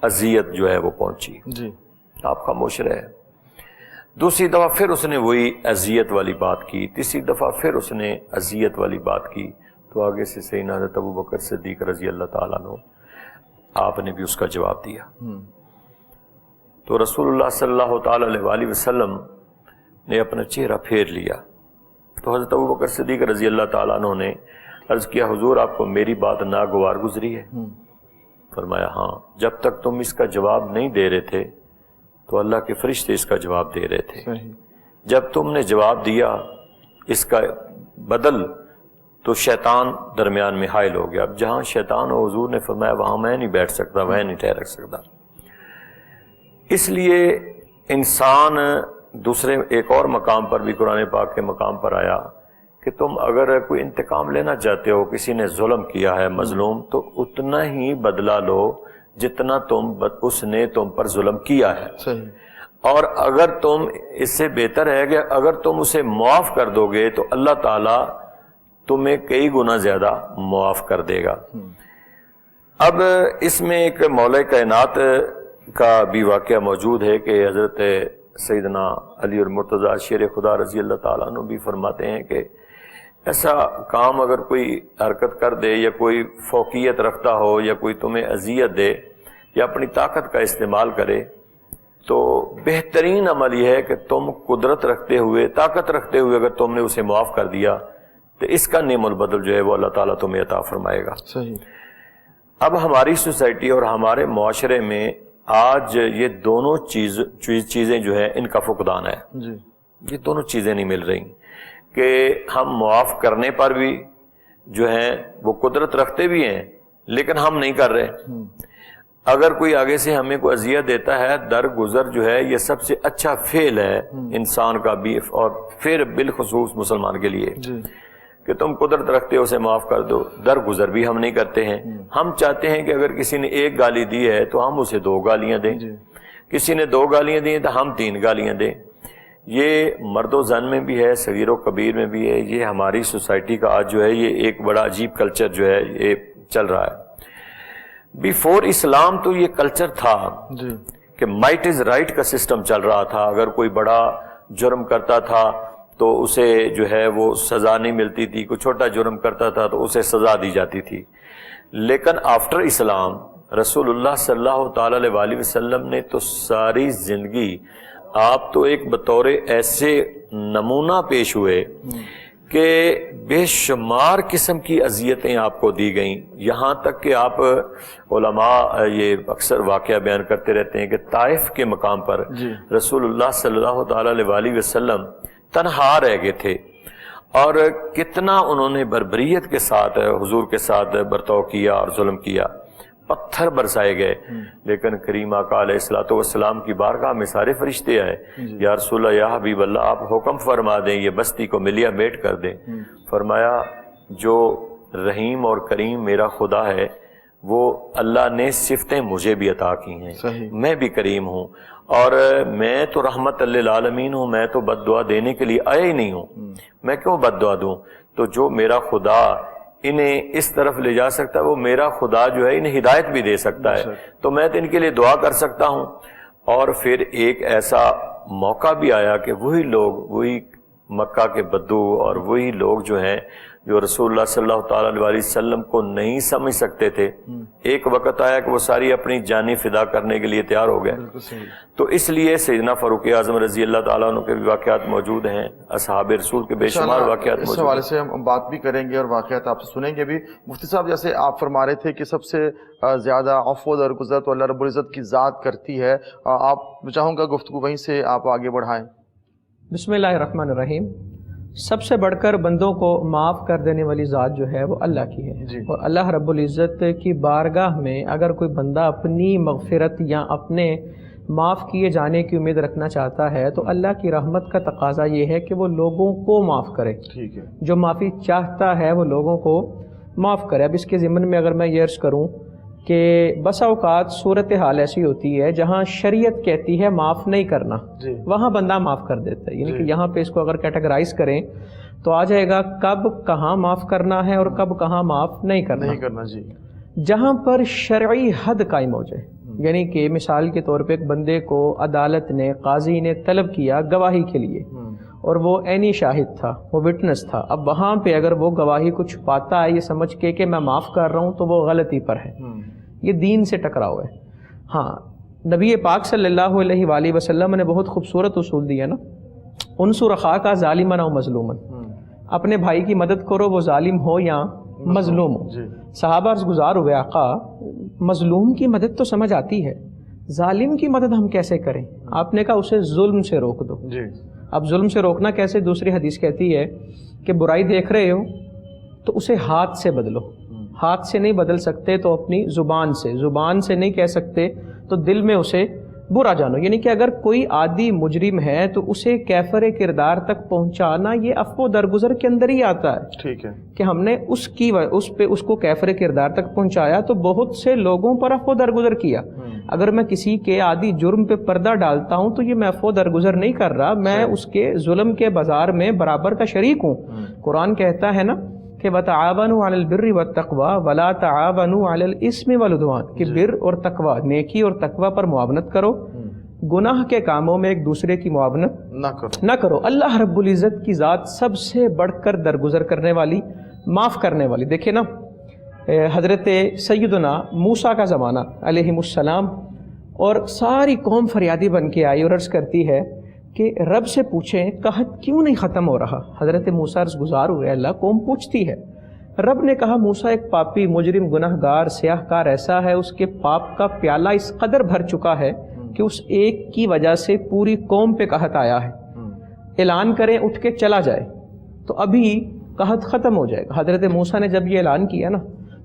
Speaker 4: اذیت جو ہے وہ پہنچی۔ آپ خاموش رہے۔ دوسری دفعہ پھر اس نے وہی اذیت والی بات کی، تیسری دفعہ پھر اس نے اذیت والی بات کی، تو آگے سے سیدنا حضرت ابوبکر صدیق رضی اللہ تعالیٰ عنہ آپ نے بھی اس کا جواب دیا۔ تو رسول اللہ صلی اللہ تعالیٰ علیہ وآلہ وسلم نے اپنا چہرہ پھیر لیا، تو حضرت ابوبکر صدیق رضی اللہ تعالیٰ عنہ نے عرض کیا حضور آپ کو میری بات ناگوار گزری ہے؟ فرمایا ہاں، جب تک تم اس کا جواب نہیں دے رہے تھے تو اللہ کے فرشتے اس کا جواب دے رہے تھے، جب تم نے جواب دیا اس کا بدل تو شیطان درمیان میں حائل ہو گیا، اب جہاں شیطان ہو حضور نے فرمایا وہاں میں نہیں بیٹھ سکتا، میں نہیں ٹھہر سکتا۔ اس لیے انسان دوسرے ایک اور مقام پر بھی قرآن پاک کے مقام پر آیا کہ تم اگر کوئی انتقام لینا چاہتے ہو، کسی نے ظلم کیا ہے مظلوم، تو اتنا ہی بدلہ لو جتنا اس نے تم پر ظلم کیا ہے، اور اگر تم اس سے بہتر ہے کہ اگر تم اسے معاف کر دو گے تو اللہ تعالیٰ تمہیں کئی گنا زیادہ معاف کر دے گا۔ اب اس میں ایک مولا کائنات کا بھی واقعہ موجود ہے کہ حضرت سیدنا علی المرتضیٰ شیر خدا رضی اللہ تعالیٰ عنہ بھی فرماتے ہیں کہ ایسا کام اگر کوئی حرکت کر دے یا کوئی فوقیت رکھتا ہو یا کوئی تمہیں اذیت دے یا اپنی طاقت کا استعمال کرے تو بہترین عمل یہ ہے کہ تم قدرت رکھتے ہوئے، طاقت رکھتے ہوئے اگر تم نے اسے معاف کر دیا تو اس کا نعم البدل جو ہے وہ اللہ تعالیٰ تمہیں عطا فرمائے گا۔
Speaker 1: صحیح۔
Speaker 4: اب ہماری سوسائٹی اور ہمارے معاشرے میں آج یہ دونوں چیزیں جو ہیں ان کا فقدان ہے، یہ دونوں چیزیں نہیں مل رہی کہ ہم معاف کرنے پر بھی جو ہیں وہ قدرت رکھتے بھی ہیں لیکن ہم نہیں کر رہے۔ اگر کوئی آگے سے ہمیں کوئی اذیت دیتا ہے درگزر جو ہے یہ سب سے اچھا فعل ہے انسان کا بھی، اور پھر بالخصوص مسلمان کے لیے کہ تم قدرت رکھتے ہو اسے معاف کر دو، درگزر بھی ہم نہیں کرتے ہیں۔ ہم چاہتے ہیں کہ اگر کسی نے ایک گالی دی ہے تو ہم اسے 2 گالیاں دیں، کسی نے 2 گالیاں دی ہیں تو ہم 3 گالیاں دیں۔ یہ مرد و زن میں بھی ہے، صغیر و کبیر میں بھی ہے، یہ ہماری سوسائٹی کا آج جو ہے یہ ایک بڑا عجیب کلچر جو ہے یہ چل رہا ہے۔ بیفور اسلام تو یہ کلچر تھا کہ مائٹ از رائٹ کا سسٹم چل رہا تھا، اگر کوئی بڑا جرم کرتا تھا تو اسے جو ہے وہ سزا نہیں ملتی تھی، کوئی چھوٹا جرم کرتا تھا تو اسے سزا دی جاتی تھی۔ لیکن آفٹر اسلام رسول اللہ صلی اللہ تعالی علیہ وآلہ وسلم نے تو ساری زندگی آپ تو ایک بطور ایسے نمونہ پیش ہوئے کہ بے شمار قسم کی اذیتیں آپ کو دی گئیں، یہاں تک کہ آپ علماء یہ اکثر واقعہ بیان کرتے رہتے ہیں کہ طائف کے مقام پر رسول اللہ صلی اللہ تعالی علیہ وآلہ وسلم تنہا رہ گئے تھے، اور کتنا انہوں نے بربریت کے ساتھ حضور کے ساتھ برتاؤ کیا اور ظلم کیا، پتھر برسائے گئے، لیکن کریم آقا علیہ الصلوۃ والسلام کی بارگاہ میں سارے فرشتے آئے، یا رسول اللہ، یا حبیب اللہ، آپ حکم فرما دیں یہ بستی کو ملیا میٹ کر دیں۔ فرمایا جو رحیم اور کریم میرا خدا ہے وہ اللہ نے صفتیں مجھے بھی عطا کی ہیں، میں بھی کریم ہوں، اور میں تو رحمت للعالمین ہوں، میں تو بد دعا دینے کے لیے آیا ہی نہیں ہوں، میں کیوں بد دعا دوں؟ تو جو میرا خدا انہیں اس طرف لے جا سکتا ہے وہ میرا خدا جو ہے انہیں ہدایت بھی دے سکتا ہے، تو میں تو ان کے لیے دعا کر سکتا ہوں۔ اور پھر ایک ایسا موقع بھی آیا کہ وہی لوگ، وہی مکہ کے بدو اور وہی لوگ جو ہیں جو رسول اللہ صلی اللہ تعالیٰ علیہ وسلم کو نہیں سمجھ سکتے تھے، ایک وقت آیا کہ وہ ساری اپنی جانیں فدا کرنے کے لیے تیار ہو گئے۔ تو اس لیے سیدنا فاروق اعظم رضی اللہ تعالیٰ عنہ کے بھی واقعات موجود ہیں، اصحاب رسول کے بے شمار واقعات موجود ہیں۔
Speaker 1: اس حوالے سے ہم بات بھی کریں گے اور واقعات آپ سے سنیں گے بھی۔ مفتی صاحب جیسے آپ فرما رہے تھے کہ سب سے زیادہ عفو درگزر تو اللہ رب العزت کی ذات کرتی ہے، آپ چاہوں گا گفتگو وہیں سے آپ آگے بڑھائیں۔
Speaker 3: بسم اللہ الرحمن الرحیم۔ سب سے بڑھ کر بندوں کو معاف کر دینے والی ذات جو ہے وہ اللہ کی ہے، اور اللہ رب العزت کی بارگاہ میں اگر کوئی بندہ اپنی مغفرت یا اپنے معاف کیے جانے کی امید رکھنا چاہتا ہے تو اللہ کی رحمت کا تقاضا یہ ہے کہ وہ لوگوں کو معاف کرے، جو معافی چاہتا ہے وہ لوگوں کو معاف کرے۔ اب اس کے ضمن میں اگر میں یہ عرض کروں کہ بسا اوقات صورتحال ایسی ہوتی ہے جہاں شریعت کہتی ہے معاف نہیں کرنا، وہاں بندہ معاف کر دیتا ہے، یعنی کہ یہاں پہ اس کو اگر کیٹیگرائز کریں تو آ جائے گا کب کہاں معاف کرنا ہے اور کب کہاں معاف نہیں کرنا۔ جہاں پر شرعی حد قائم ہو جائے، یعنی کہ مثال کے طور پہ ایک بندے کو عدالت نے، قاضی نے طلب کیا گواہی کے لیے، اور وہ عینی شاہد تھا، وہ وٹنس تھا. اب وہاں پہ اگر وہ گواہی کو چھپاتا ہے یہ سمجھ کے کہ میں معاف کر رہا ہوں تو وہ غلطی پر ہے، یہ دین سے ٹکراؤ ہے. ہاں نبی پاک صلی اللہ علیہ وآلہ وسلم نے بہت خوبصورت اصول دیا نا، انصر اخاک ظالما او مظلوما، اپنے بھائی کی مدد کرو وہ ظالم ہو یا مظلوم ہو. صحابہ عرض گزار ہوئے آقا مظلوم کی مدد تو سمجھ آتی ہے، ظالم کی مدد ہم کیسے کریں؟ آپ نے کہا اسے ظلم سے روک دو. اب ظلم سے روکنا کیسے؟ دوسری حدیث کہتی ہے کہ برائی دیکھ رہے ہو تو اسے ہاتھ سے بدلو، ہاتھ سے نہیں بدل سکتے تو اپنی زبان سے، زبان سے نہیں کہہ سکتے تو دل میں اسے برا جانو. یعنی کہ اگر کوئی عادی مجرم ہے تو اسے کیفر کردار تک پہنچانا یہ عفو درگزر کے اندر ہی آتا ہے. ٹھیک ہے کہ ہم نے اس کو کیفر کردار تک پہنچایا تو بہت سے لوگوں پر عفو درگزر کیا. اگر میں کسی کے عادی جرم پہ پردہ ڈالتا ہوں تو یہ میں عفو درگزر نہیں کر رہا، میں اس کے ظلم کے بازار میں برابر کا شریک ہوں. قرآن کہتا ہے نا کہ وَتَعَاوَنُوا عَلَى الْبِرِّ وَالتَّقْوَى وَلَا تَعَاوَنُوا عَلَى الْإِثْمِ وَالْعُدْوَانِ، کہ بر اور تقوی، نیکی اور تقوی پر معاونت کرو، گناہ کے کاموں میں ایک دوسرے کی معاونت نہ کرو. اللہ رب العزت کی ذات سب سے بڑھ کر درگزر کرنے والی، معاف کرنے والی. دیکھیں نا حضرت سیدنا موسیٰ کا زمانہ علیہ السلام، اور ساری قوم فریادی بن کے آئی اور عرض کرتی ہے کہ رب سے پوچھیں قحط کیوں نہیں ختم ہو رہا. حضرت موسیٰ عرض گزار ہوئے، اللہ قوم پوچھتی ہے. رب نے کہا موسیٰ ایک پاپی مجرم گناہ گار سیاہ کار ایسا ہے، اس کے پاپ کا پیالہ اس قدر بھر چکا ہے کہ اس ایک کی وجہ سے پوری قوم پہ قحط آیا ہے. اعلان کریں اٹھ کے چلا جائے تو ابھی قحط ختم ہو جائے گا. حضرت موسیٰ نے جب یہ اعلان کیا نا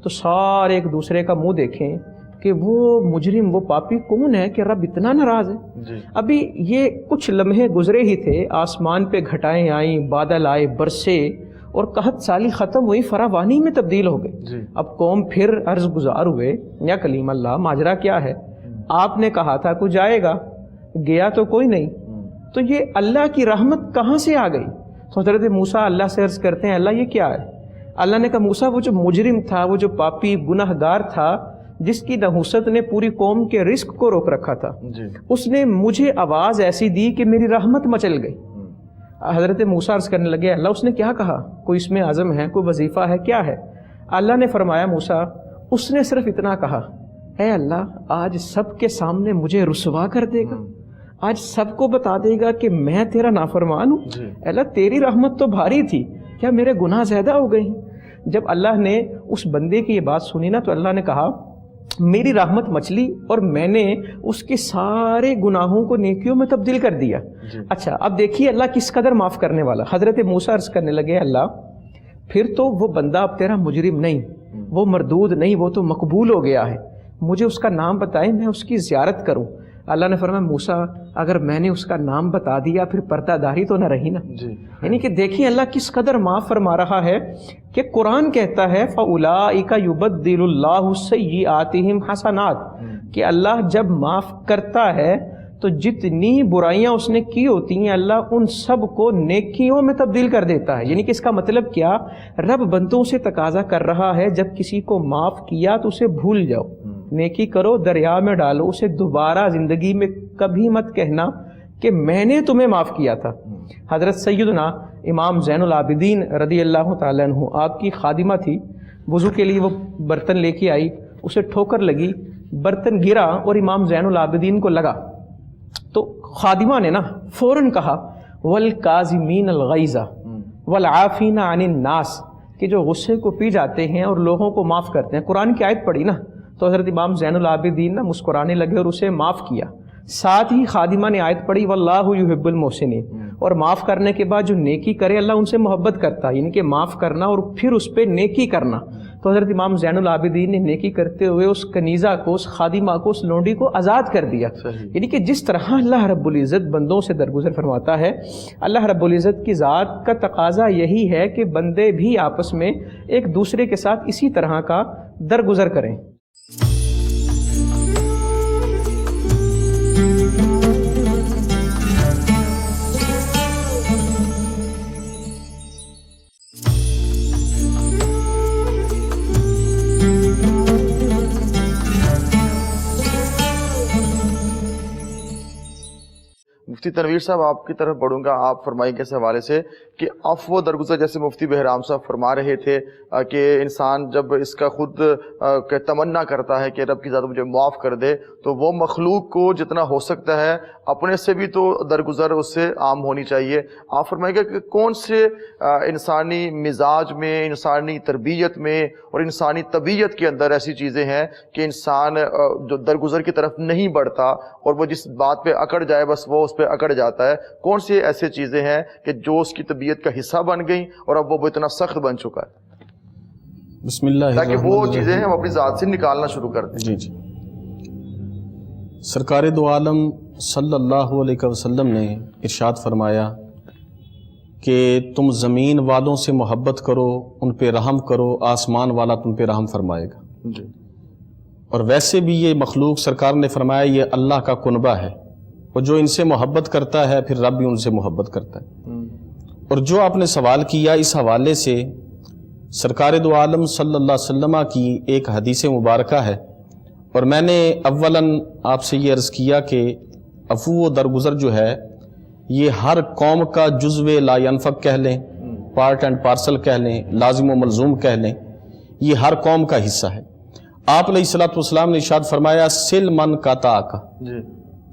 Speaker 3: تو سارے ایک دوسرے کا منہ دیکھیں کہ وہ مجرم، وہ پاپی کون ہے کہ رب اتنا ناراض ہے. ابھی یہ کچھ لمحے گزرے ہی تھے، آسمان پہ گھٹائیں آئیں، بادل آئے، برسے اور قحط سالی ختم ہوئی، فراوانی میں تبدیل ہو گئی. اب قوم پھر عرض گزار ہوئے یا کلیم اللہ ماجرا کیا ہے؟ آپ نے کہا تھا کچھ جائے گا، گیا تو کوئی نہیں، تو یہ اللہ کی رحمت کہاں سے آ گئی؟ تو حضرت موسیٰ اللہ سے عرض کرتے ہیں اللہ یہ کیا ہے؟ اللہ نے کہا موسیٰ وہ جو مجرم تھا، وہ جو پاپی گناہ گار تھا جس کی نحوست نے پوری قوم کے رزق کو روک رکھا تھا، اس نے مجھے آواز ایسی دی کہ میری رحمت مچل گئی. حضرت موسیٰ عرض کرنے لگے اللہ اس نے کیا کہا؟ کوئی اس میں عزم ہے، کوئی وظیفہ ہے، کیا ہے؟ اللہ نے فرمایا موسیٰ اس نے صرف اتنا کہا اے اللہ آج سب کے سامنے مجھے رسوا کر دے گا، آج سب کو بتا دے گا کہ میں تیرا نافرمان ہوں. اللہ تیری رحمت تو بھاری تھی، کیا میرے گناہ زیادہ ہو گئے ہیں؟ جب اللہ نے اس بندے کی یہ بات سنی نا تو اللہ نے کہا میری رحمت مچلی اور میں نے اس کے سارے گناہوں کو نیکیوں میں تبدیل کر دیا. اچھا اب دیکھیے اللہ کس قدر معاف کرنے والا. حضرت موسیٰ عرض کرنے لگے اللہ پھر تو وہ بندہ اب تیرا مجرم نہیں، وہ مردود نہیں، وہ تو مقبول ہو گیا ہے، مجھے اس کا نام بتائیں میں اس کی زیارت کروں. اللہ نے فرمایا موسیٰ اگر میں نے اس کا نام بتا دیا پھر پردہ داری تو نہ رہی نا. یعنی کہ دیکھیں اللہ کس قدر معاف فرما رہا ہے کہ قرآن کہتا ہے فَأُولَٰئِكَ يُبَدِّلُ اللَّهُ سَيِّئَاتِهِمْ حَسَنَاتٍ، کہ اللہ جب معاف کرتا ہے تو جتنی برائیاں اس نے کی ہوتی ہیں اللہ ان سب کو نیکیوں میں تبدیل کر دیتا ہے. یعنی کہ اس کا مطلب کیا؟ رب بندوں سے تقاضا کر رہا ہے جب کسی کو معاف کیا تو اسے بھول جاؤ، نیکی کرو دریا میں ڈالو، اسے دوبارہ زندگی میں کبھی مت کہنا کہ میں نے تمہیں معاف کیا تھا. حضرت سیدنا امام زین العابدین رضی اللہ تعالیٰ عنہ آپ کی خادمہ تھی، وضو کے لیے وہ برتن لے کے آئی، اسے ٹھوکر لگی، برتن گرا اور امام زین العابدین کو لگا تو خادمہ نے نا فوراً کہا وَالْقَاظِمِينَ الْغَيْظَ وَالْعَافِينَ عَنِ النَّاسِ، کہ جو غصے کو پی جاتے ہیں اور لوگوں کو معاف کرتے ہیں. قرآن کی آیت پڑھی نا تو حضرت امام زین العابدین نا مسکرانے لگے اور اسے معاف کیا. ساتھ ہی خادمہ نے آیت پڑھی واللہ یحب المحسنین، اور معاف کرنے کے بعد جو نیکی کرے اللہ ان سے محبت کرتا ہے، یعنی کہ معاف کرنا اور پھر اس پہ نیکی کرنا. تو حضرت امام زین العابدین نے نیکی کرتے ہوئے اس کنیزہ کو، اس خادمہ کو، اس لونڈی کو آزاد کر دیا. یعنی کہ جس طرح اللہ رب العزت بندوں سے درگزر فرماتا ہے، اللہ رب العزت کی ذات کا تقاضا یہی ہے کہ بندے بھی آپس میں ایک دوسرے کے ساتھ اسی طرح کا درگزر کریں.
Speaker 1: مفتی تنویر صاحب آپ کی طرف بڑھوں گا، آپ فرمائیں گے اس حوالے سے کہ عفو درگزر، جیسے مفتی بہرام صاحب فرما رہے تھے کہ انسان جب اس کا خود تمنا کرتا ہے کہ رب کی ذات مجھے معاف کر دے، تو وہ مخلوق کو جتنا ہو سکتا ہے اپنے سے بھی تو درگزر اس سے عام ہونی چاہیے۔ آپ فرمائیں گے کہ کون سے انسانی مزاج میں، انسانی تربیت میں اور انسانی طبیعت کے اندر ایسی چیزیں ہیں کہ انسان جو درگزر کی طرف نہیں بڑھتا اور وہ جس بات پہ اکڑ جائے بس وہ اس پہ اکڑ جاتا ہے؟ کون سی ایسے چیزیں ہیں کہ جو اس کی طبیعت کا حصہ بن گئیں اور اب وہ اتنا سخت بن چکا ہے
Speaker 2: بسم اللہ
Speaker 1: تاکہ وہ چیزیں ہم اپنی ذات سے نکالنا شروع کر دیں؟
Speaker 2: جی سرکار دو عالم صلی اللہ علیہ وسلم نے ارشاد فرمایا کہ تم زمین والوں سے محبت کرو، ان پہ رحم کرو، آسمان والا تم پہ رحم فرمائے گا۔
Speaker 1: جی۔
Speaker 2: اور ویسے بھی یہ مخلوق سرکار نے فرمایا یہ اللہ کا کنبہ ہے، اور جو ان سے محبت کرتا ہے پھر رب بھی ان سے محبت کرتا ہے۔ اور جو آپ نے سوال کیا اس حوالے سے سرکار دو عالم صلی اللہ علیہ وسلم کی ایک حدیث مبارکہ ہے، اور میں نے اولاً آپ سے یہ عرض کیا کہ عفو و درگزر جو ہے یہ ہر قوم کا جزو لا ینفک کہہ لیں، پارٹ اینڈ پارسل کہہ لیں، لازم و ملزوم کہہ لیں، یہ ہر قوم کا حصہ ہے۔ آپ علیہ الصلوۃ والسلام نے ارشاد فرمایا سل من قطعک،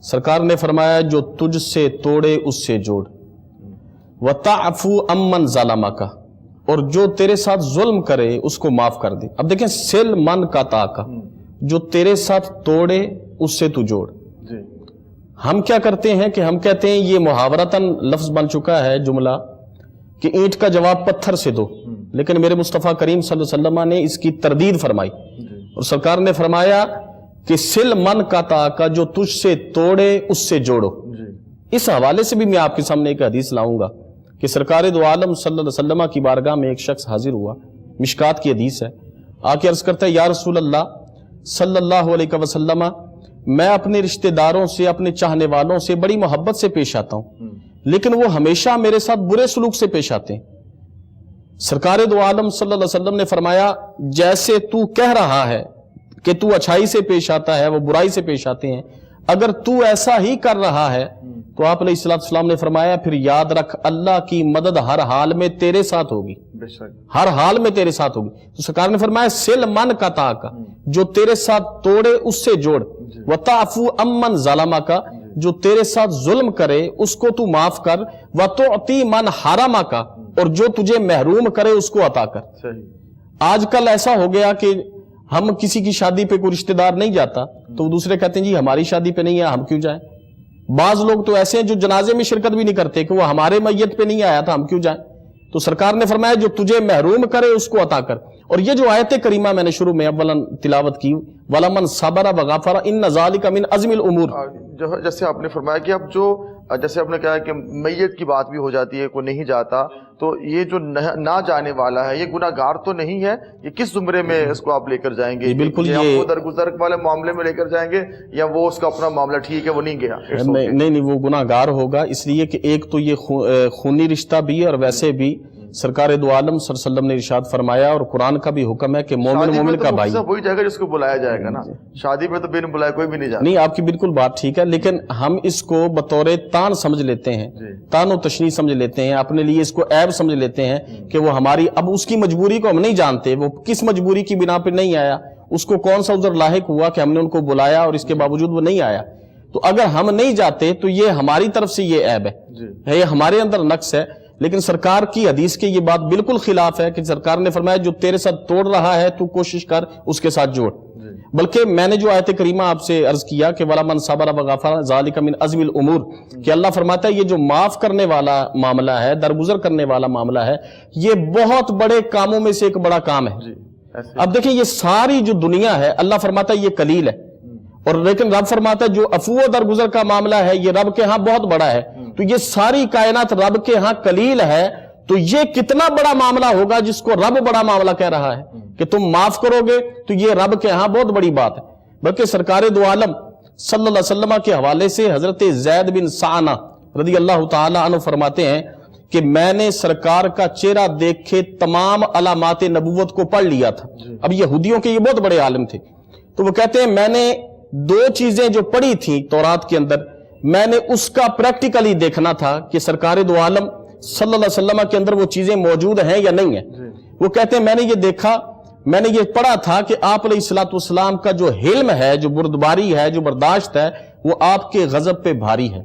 Speaker 2: سرکار نے فرمایا جو تجھ سے توڑے اس سے جوڑ، وتعفو عمن ظلمک، اور جو تیرے ساتھ ظلم کرے اس کو معاف کر دے۔ اب دیکھیں سل من قطعک، جو تیرے ساتھ توڑے اس سے تو جوڑ۔ ہم کیا کرتے ہیں کہ ہم کہتے ہیں یہ محاورتاً لفظ بن چکا ہے جملہ کہ اینٹ کا جواب پتھر سے دو، لیکن میرے مصطفیٰ کریم صلی اللہ علیہ وسلم نے اس کی تردید فرمائی، اور سرکار نے فرمایا کہ سل من قطعک، جو تجھ سے توڑے اس سے جوڑو۔ اس حوالے سے بھی میں آپ کے سامنے ایک حدیث لاؤں گا کہ سرکار دو عالم صلی اللہ علیہ وسلم کی بارگاہ میں ایک شخص حاضر ہوا، مشکات کی حدیث ہے، آ کے عرض کرتا ہے یا رسول اللہ صلی اللہ علیہ وسلم، میں اپنے رشتہ داروں سے، اپنے چاہنے والوں سے بڑی محبت سے پیش آتا ہوں، لیکن وہ ہمیشہ میرے ساتھ برے سلوک سے پیش آتے ہیں۔ سرکار دو عالم صلی اللہ علیہ وسلم نے فرمایا جیسے تو کہہ رہا ہے کہ تو اچھائی سے پیش آتا ہے وہ برائی سے پیش آتے ہیں، اگر تو ایسا ہی کر رہا ہے تو آپ علیہ السلام نے فرمایا پھر یاد رکھ اللہ کی مدد ہر حال میں تیرے ساتھ ہوگی، ہر حال میں تیرے ساتھ ہوگی۔ تو سرکار نے فرمایا سل من قطعک، جو تیرے ساتھ توڑے اس سے جوڑ، وتعفو عمن ظلمک، جو تیرے ساتھ ظلم کرے اس کو تو معاف کر، وتعطی من حرمک، اور جو تجھے محروم کرے اس کو عطا کر۔ آج کل ایسا ہو گیا کہ ہم کسی کی شادی پہ کوئی رشتہ دار نہیں جاتا تو دوسرے کہتے ہیں جی ہماری شادی پہ نہیں ہے ہم کیوں جائیں۔ بعض لوگ تو ایسے ہیں جو جنازے میں شرکت بھی نہیں کرتے کہ وہ ہمارے میت پہ نہیں آیا تھا ہم کیوں جائیں۔ تو سرکار نے فرمایا جو تجھے محروم کرے اس کو عطا کر۔ اور یہ جو آیت کریمہ میں نے شروع میں اولاً تلاوت کی وَلَمَنْ صَبَرَ وَغَفَرَ إِنَّ ذَلِكَ مِنْ عَزْمِ الْأُمُورِ،
Speaker 1: جیسے آپ نے فرمایا کہ اب جو جیسے آپ نے کہا کہ میت کی بات بھی ہو جاتی ہے کوئی نہیں جاتا، تو یہ جو نہ جانے والا ہے یہ گناہ گار تو نہیں ہے، یہ کس زمرے میں اس کو آپ لے کر جائیں گے؟
Speaker 2: بالکل
Speaker 1: یہ وہ درگزر والے معاملے میں لے کر جائیں گے یا وہ اس کا اپنا معاملہ ٹھیک ہے وہ نہیں گیا؟
Speaker 2: نہیں وہ گناہ گار ہوگا، اس لیے کہ ایک تو یہ خونی رشتہ بھی اور ویسے بھی سرکار دو عالم صلی اللہ علیہ وسلم نے ارشاد فرمایا اور قرآن کا بھی حکم ہے کہ مومن مومن کا بھائی،
Speaker 1: وہی جائے گا جس کو بلایا جائے گا نا، شادی پہ تو بن بلائے کوئی بھی نہیں جاتا۔
Speaker 2: نہیں آپ کی بالکل بات ٹھیک ہے، لیکن ہم اس کو بطور تان سمجھ لیتے ہیں، تان و تشنیع سمجھ لیتے ہیں، اپنے لیے اس کو عیب سمجھ لیتے ہیں کہ وہ ہماری، اب اس کی مجبوری کو ہم نہیں جانتے، وہ کس مجبوری کی بنا پہ نہیں آیا، اس کو کون سا عذر لاحق ہوا کہ ہم نے ان کو بلایا اور اس کے باوجود وہ نہیں آیا۔ تو اگر ہم نہیں جاتے تو یہ ہماری طرف سے یہ عیب ہے، یہ ہمارے اندر نقص ہے۔ لیکن سرکار کی حدیث کے یہ بات بالکل خلاف ہے کہ سرکار نے فرمایا جو تیرے ساتھ توڑ رہا ہے تو کوشش کر اس کے ساتھ جوڑ۔ بلکہ میں نے جو آیت کریمہ آپ سے عرض کیا کہ وَلَمَنْ صَبَرَ وَغَفَرَ ذَلِكَ مِنْ عَزْمِ الْأُمُورِ، کہ اللہ فرماتا ہے یہ جو معاف کرنے والا معاملہ ہے، درگزر کرنے والا معاملہ ہے، یہ بہت بڑے کاموں میں سے ایک بڑا کام ہے۔ اب دیکھیں یہ ساری جو دنیا ہے اللہ فرماتا ہے یہ قلیل ہے، اور لیکن رب فرماتا ہے جو عفو و درگزر کا معاملہ ہے یہ رب کے ہاں بہت بڑا ہے۔ تو یہ ساری کائنات رب کے ہاں قلیل ہے، تو یہ کتنا بڑا معاملہ ہوگا جس کو رب بڑا معاملہ کہہ رہا ہے کہ تم معاف کرو گے تو یہ رب کے ہاں بہت بڑی بات ہے۔ بلکہ سرکار دو عالم صلی اللہ علیہ وسلم کے حوالے سے حضرت زید بن سعنہ رضی اللہ تعالی عنہ فرماتے ہیں کہ میں نے سرکار کا چہرہ دیکھے تمام علامات نبوت کو پڑھ لیا تھا۔ اب یہودیوں کے یہ بہت بڑے عالم تھے، تو وہ کہتے ہیں میں نے دو چیزیں جو پڑھی تھیں تورات کے اندر، میں نے اس کا پریکٹیکلی دیکھنا تھا کہ سرکار دو عالم صلی اللہ علیہ وسلم کے اندر وہ چیزیں موجود ہیں یا نہیں ہیں۔ وہ کہتے ہیں میں نے یہ دیکھا، میں نے یہ پڑھا تھا کہ آپ علیہ الصلوۃ والسلام کا جو حلم ہے، جو بردباری ہے، جو برداشت ہے، وہ آپ کے غضب پہ بھاری ہے،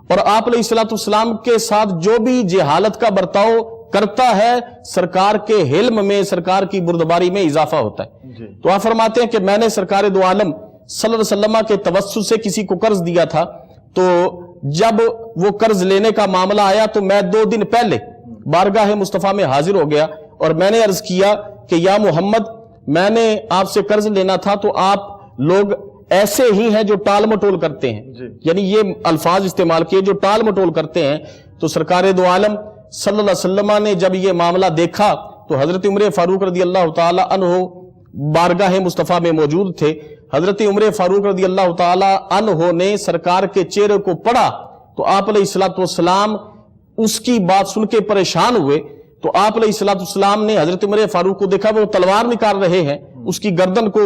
Speaker 2: اور آپ علیہ الصلوۃ والسلام کے ساتھ جو بھی جہالت کا برتاؤ کرتا ہے سرکار کے حلم میں، سرکار کی بردباری میں اضافہ ہوتا ہے۔ تو آپ فرماتے ہیں کہ میں نے سرکار دو عالم صلی اللہ علیہ وسلم کے توسط سے کسی کو قرض دیا تھا، تو جب وہ قرض لینے کا معاملہ آیا تو میں 2 دن پہلے بارگاہ مصطفیٰ میں حاضر ہو گیا اور میں نے عرض کیا کہ یا محمد، میں نے آپ سے قرض لینا تھا، تو آپ لوگ ایسے ہی ہیں جو ٹال مٹول کرتے ہیں، یعنی یہ الفاظ استعمال کیے جو ٹال مٹول کرتے ہیں۔ تو سرکار دو عالم صلی اللہ علیہ وسلم نے جب یہ معاملہ دیکھا تو حضرت عمر فاروق رضی اللہ تعالی عنہ بارگاہ مصطفیٰ میں موجود تھے۔ حضرت عمر فاروق رضی اللہ تعالی عنہ نے سرکار کے چہرے کو پڑھا تو آپ علیہ الصلوۃ والسلام اس کی بات سن کے پریشان ہوئے۔ تو آپ علیہ الصلوۃ والسلام نے حضرت عمر فاروق کو دیکھا، وہ تلوار نکال رہے ہیں اس کی گردن کو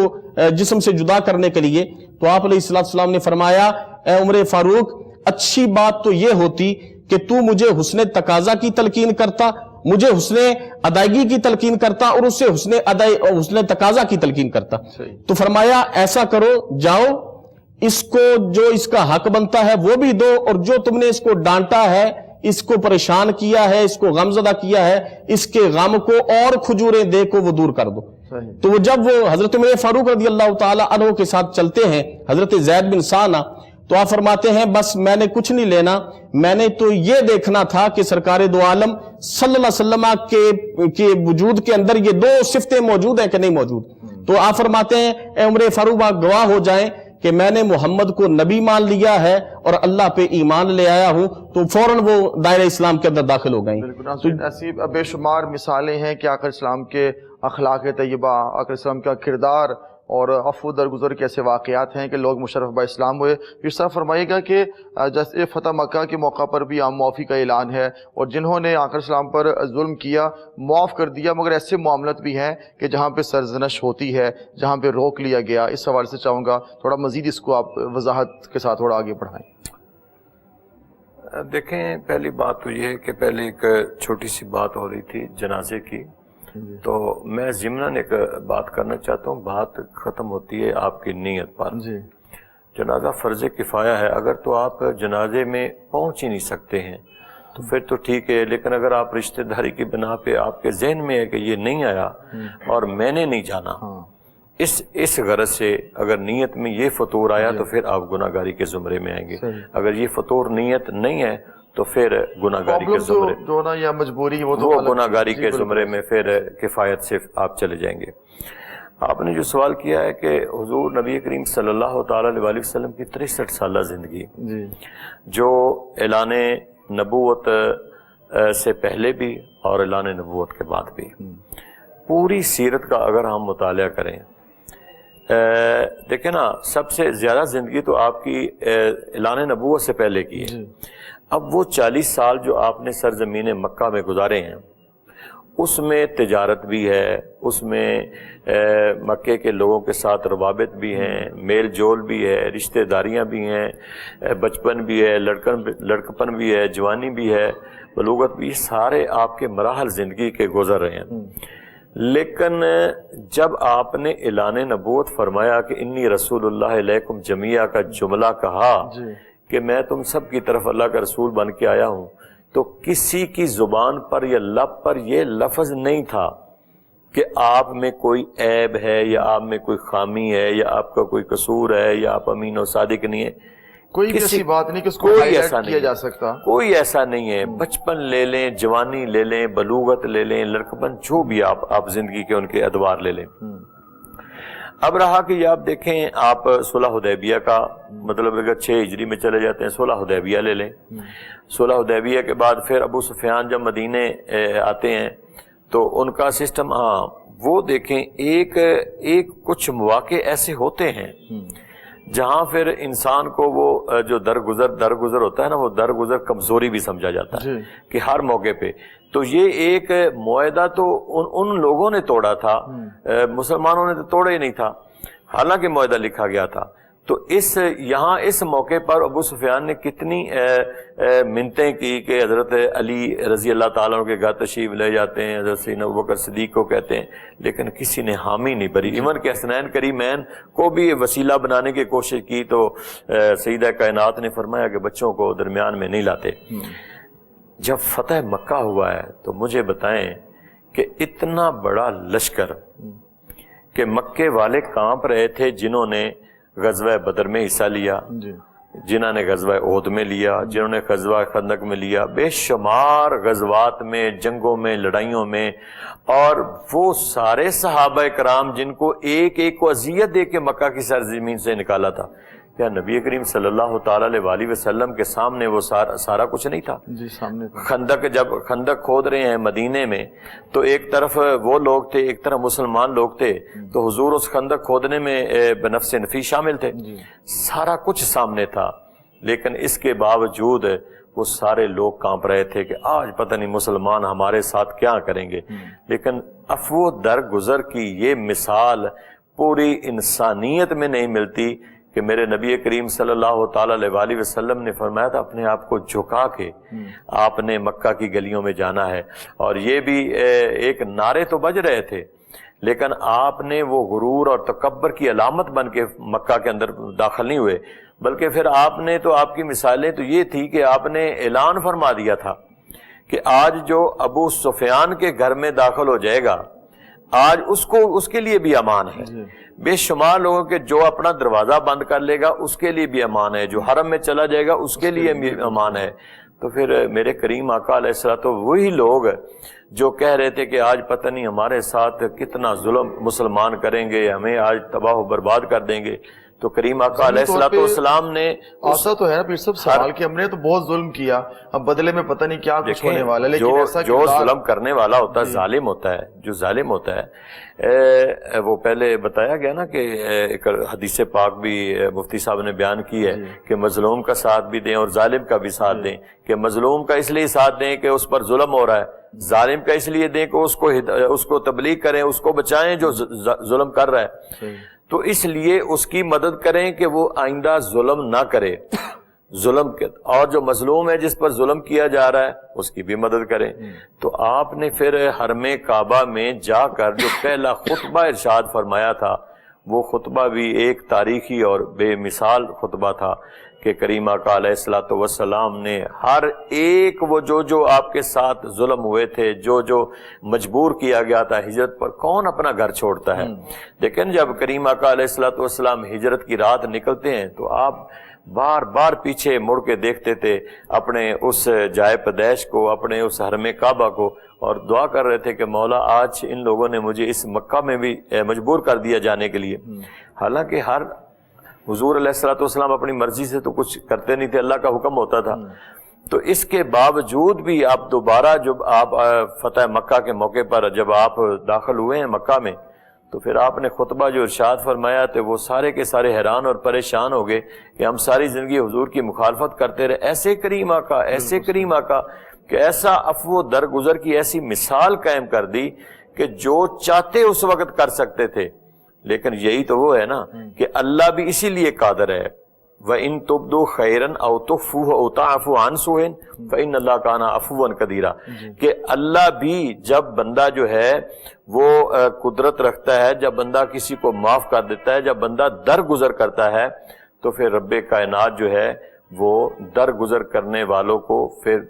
Speaker 2: جسم سے جدا کرنے کے لیے۔ تو آپ علیہ الصلوۃ والسلام نے فرمایا، اے عمر فاروق، اچھی بات تو یہ ہوتی کہ تو مجھے حسن تقاضا کی تلقین کرتا، مجھے حسن ادائیگی کی تلقین کرتا اور اس سے حسن تقاضا کی تلقین کرتا۔ تو فرمایا ایسا کرو، جاؤ اس کو جو اس کا حق بنتا ہے وہ بھی دو، اور جو تم نے اس کو ڈانٹا ہے، اس کو پریشان کیا ہے، اس کو غمزدہ کیا ہے، اس کے غم کو اور کھجوریں دے کو وہ دور کر دو۔ تو وہ جب وہ حضرت عمر فاروق رضی اللہ تعالی عنہ کے ساتھ چلتے ہیں حضرت زید بن ثانہ، تو آپ فرماتے ہیں بس میں نے کچھ نہیں لینا، میں نے تو یہ دیکھنا تھا کہ سرکار دو عالم صلی اللہ علیہ وسلم کے وجود کے اندر یہ 2 صفتیں موجود ہیں کہ نہیں موجود۔ تو آپ فرماتے ہیں اے عمر فاروق، آپ گواہ ہو جائیں کہ میں نے محمد کو نبی مان لیا ہے اور اللہ پہ ایمان لے آیا ہوں۔ تو فوراً وہ دائرہ اسلام کے اندر داخل ہو گئیں۔
Speaker 1: بالکل ایسی بے شمار مثالیں ہیں کہ آقا اسلام کے اخلاق طیبہ، آقا اسلام کا کردار اور عفو درگزر کے ایسے واقعات ہیں کہ لوگ مشرف با اسلام ہوئے۔ پھر صاحب فرمائیے گا کہ جیسے فتح مکہ کے موقع پر بھی عام معافی کا اعلان ہے، اور جنہوں نے آقا اسلام پر ظلم کیا معاف کر دیا، مگر ایسے معاملات بھی ہیں کہ جہاں پہ سرزنش ہوتی ہے، جہاں پہ روک لیا گیا۔ اس حوالے سے چاہوں گا تھوڑا مزید اس کو آپ وضاحت کے ساتھ تھوڑا آگے بڑھائیں۔
Speaker 4: دیکھیں، پہلی بات تو یہ ہے کہ پہلے ایک چھوٹی سی بات ہو رہی تھی جنازے کی، تو میں ضمناً ایک بات کرنا چاہتا ہوں۔ بات ختم ہوتی ہے آپ کی نیت پر۔ جنازہ فرض کفایہ ہے، اگر تو آپ جنازے میں پہنچ ہی نہیں سکتے ہیں تو پھر تو ٹھیک ہے، لیکن اگر آپ رشتہ داری کی بنا پہ آپ کے ذہن میں ہے کہ یہ نہیں آیا اور میں نے نہیں جانا، اس غرض سے اگر نیت میں یہ فطور آیا تو پھر آپ گناہ گاری کے زمرے میں آئیں گے۔ اگر یہ فطور نیت نہیں ہے تو پھر گناہ گاری کے زمرے
Speaker 1: جو نا یا مجبوری وہ
Speaker 4: گناہ گاری کے زمرے میں پھر کفایت سے آپ چلے جائیں گے۔ آپ نے جو سوال کیا ہے کہ حضور نبی کریم صلی اللہ تعالی علیہ وسلم کی 63 سالہ زندگی جو اعلان نبوت سے پہلے بھی اور اعلان نبوت کے بعد بھی، پوری سیرت کا اگر ہم مطالعہ کریں، دیکھیں نا، سب سے زیادہ زندگی تو آپ کی اعلان نبوت سے پہلے کی ہے۔ اب وہ 40 سال جو آپ نے سرزمین مکہ میں گزارے ہیں، اس میں تجارت بھی ہے، اس میں مکے کے لوگوں کے ساتھ روابط بھی ہیں، میل جول بھی ہے، رشتہ داریاں بھی ہیں، بچپن بھی ہے، لڑکپن بھی ہے، جوانی بھی ہے، بلوغت بھی، سارے آپ کے مراحل زندگی کے گزر رہے ہیں۔ لیکن جب آپ نے اعلان نبوت فرمایا کہ انی رسول اللہ علیکم جمیعہ کا جملہ کہا کہ میں تم سب کی طرف اللہ کا رسول بن کے آیا ہوں، تو کسی کی زبان پر یا لب پر یہ لفظ نہیں تھا کہ آپ میں کوئی عیب ہے یا آپ میں کوئی خامی ہے یا آپ کا کوئی قصور ہے یا آپ امین و صادق نہیں ہے۔
Speaker 1: کوئی ایسی بات نہیں کہ اس کو
Speaker 4: کوئی ایسا
Speaker 1: کیا جا سکتا،
Speaker 4: کوئی ایسا نہیں ہے۔ بچپن لے لیں، جوانی لے لیں، بلوغت لے لیں، لڑکپن، جو بھی آپ زندگی کے ان کے ادوار لے لیں۔ اب رہا کہ یہ آپ دیکھیں، آپ صلح حدیبیہ کا مطلب اگر 6 ہجری میں چلے جاتے ہیں، صلح حدیبیہ لے لیں۔ صلح حدیبیہ کے بعد پھر ابو سفیان جب مدینے آتے ہیں تو ان کا سسٹم، وہ دیکھیں، ایک کچھ مواقع ایسے ہوتے ہیں جہاں پھر انسان کو وہ جو درگزر ہوتا ہے نا، وہ درگزر کمزوری بھی سمجھا جاتا ہے کہ ہر موقع پہ۔ تو یہ ایک معاہدہ تو ان لوگوں نے توڑا تھا، مسلمانوں نے تو توڑا ہی نہیں تھا، حالانکہ معاہدہ لکھا گیا تھا۔ تو یہاں اس موقع پر ابو سفیان نے کتنی منتیں کی کہ حضرت علی رضی اللہ تعالیٰ عنہ کے گھر تشریف لے جاتے ہیں، حضرت سیدنا ابوبکر صدیق کو کہتے ہیں، لیکن کسی نے حامی نہیں بھری. ایون کہ حسنین کریمین کو بھی وسیلہ بنانے کی کوشش کی تو سیدہ کائنات نے فرمایا کہ بچوں کو درمیان میں نہیں لاتے. جب فتح مکہ ہوا ہے تو مجھے بتائیں کہ اتنا بڑا لشکر کہ مکے والے کانپ رہے تھے، جنہوں نے غزوہ بدر میں حصہ لیا، جنہوں نے غزوہ احد میں لیا، جنہوں نے غزوہ خندق میں لیا، بے شمار غزوات میں، جنگوں میں، لڑائیوں میں، اور وہ سارے صحابہ کرام جن کو ایک ایک کو اذیت دے کے مکہ کی سرزمین سے نکالا تھا، کیا نبی کریم صلی اللہ تعالیٰ علیہ وسلم کے سامنے وہ سارا کچھ نہیں تھا؟
Speaker 1: جی سامنے تھا.
Speaker 4: خندق، جب خندق کھود رہے ہیں مدینے میں تو ایک طرف وہ لوگ تھے، ایک طرف مسلمان لوگ تھے، تو حضور اس خندق کھودنے میں بنفس نفیس شامل تھے. سارا کچھ سامنے تھا، لیکن اس کے باوجود وہ سارے لوگ کانپ رہے تھے کہ آج پتہ نہیں مسلمان ہمارے ساتھ کیا کریں گے. لیکن عفو درگزر کی یہ مثال پوری انسانیت میں نہیں ملتی کہ میرے نبی کریم صلی اللہ تعالیٰ علیہ وسلم نے فرمایا تھا اپنے آپ کو جھکا کے آپ نے مکہ کی گلیوں میں جانا ہے. اور یہ بھی ایک نعرے تو بج رہے تھے، لیکن آپ نے وہ غرور اور تکبر کی علامت بن کے مکہ کے اندر داخل نہیں ہوئے، بلکہ پھر آپ نے تو، آپ کی مثالیں تو یہ تھی کہ آپ نے اعلان فرما دیا تھا کہ آج جو ابو سفیان کے گھر میں داخل ہو جائے گا آج اس کے لیے بھی امان ہے. بے شمار لوگوں کے جو اپنا دروازہ بند کر لے گا اس کے لیے بھی امان ہے، جو حرم میں چلا جائے گا اس کے لیے بھی امان ہے. تو پھر میرے کریم آقا علیہ الصلوۃ والسلام وہی لوگ جو کہہ رہے تھے کہ آج پتہ نہیں ہمارے ساتھ کتنا ظلم مسلمان کریں گے، ہمیں آج تباہ و برباد کر دیں گے، تو کریم آقا علیہ الصلوۃ والسلام نے
Speaker 1: ایسا تو ہے نا پھر سب سوال کہ ہم نے تو بہت ظلم کیا، اب بدلے میں پتہ نہیں کیا کچھ ہونے والا ہے. لیکن ایسا
Speaker 4: جو ظلم کرنے والا ہوتا ہے ظالم ہوتا ہے، جو ظالم ہوتا ہے وہ پہلے بتایا گیا نا کہ ایک حدیث پاک بھی مفتی صاحب نے بیان کی ہے کہ مظلوم کا ساتھ بھی دیں اور ظالم کا بھی ساتھ دیں، کہ مظلوم کا اس لیے ساتھ دیں کہ اس پر ظلم ہو رہا ہے، ظالم کا اس لیے دیں کہ اس کو تبلیغ کریں، اس کو بچائیں جو ظلم کر رہا ہے. تو اس لیے اس کی مدد کریں کہ وہ آئندہ ظلم نہ کرے. ظلم کے اور جو مظلوم ہے جس پر ظلم کیا جا رہا ہے اس کی بھی مدد کریں. تو آپ نے پھر حرم کعبہ میں جا کر جو پہلا خطبہ ارشاد فرمایا تھا وہ خطبہ بھی ایک تاریخی اور بے مثال خطبہ تھا کہ کریم آقا علیہ الصلوۃ والسلام نے ہر ایک وہ جو آپ کے ساتھ ظلم ہوئے تھے، جو مجبور کیا گیا تھا ہجرت پر، کون اپنا گھر چھوڑتا ہے؟ لیکن جب کریم آقا علیہ الصلوۃ والسلام ہجرت کی رات نکلتے ہیں تو آپ بار بار پیچھے مڑ کے دیکھتے تھے اپنے اس جائے پیدائش کو، اپنے اس حرم کعبہ کو، اور دعا کر رہے تھے کہ مولا آج ان لوگوں نے مجھے اس مکہ میں بھی مجبور کر دیا جانے کے لیے. حالانکہ حضور علیہ الصلوۃ والسلام اپنی مرضی سے تو کچھ کرتے نہیں تھے، اللہ کا حکم ہوتا تھا. تو اس کے باوجود بھی آپ دوبارہ جب آپ فتح مکہ کے موقع پر جب آپ داخل ہوئے ہیں مکہ میں تو پھر آپ نے خطبہ جو ارشاد فرمایا تھے وہ سارے کے سارے حیران اور پریشان ہو گئے کہ ہم ساری زندگی حضور کی مخالفت کرتے رہے، ایسے کریم آقا کہ ایسا عفو درگزر کی ایسی مثال قائم کر دی کہ جو چاہتے اس وقت کر سکتے تھے. لیکن یہی تو وہ ہے نا کہ اللہ بھی اسی لیے قادر ہے، وَإِن تُبْدُوا خَيْرًا أَوْ تُخْفُوهُ أَوْ تَعْفُوا عَنْ سُوءٍ فَإِنَّ اللَّهَ كَانَ عَفُوًّا قَدِيرًا. کہ اللہ بھی جب بندہ جو ہے وہ قدرت رکھتا ہے، جب بندہ کسی کو معاف کر دیتا ہے، جب بندہ درگزر کرتا ہے تو پھر رب کائنات جو ہے وہ درگزر کرنے والوں کو پھر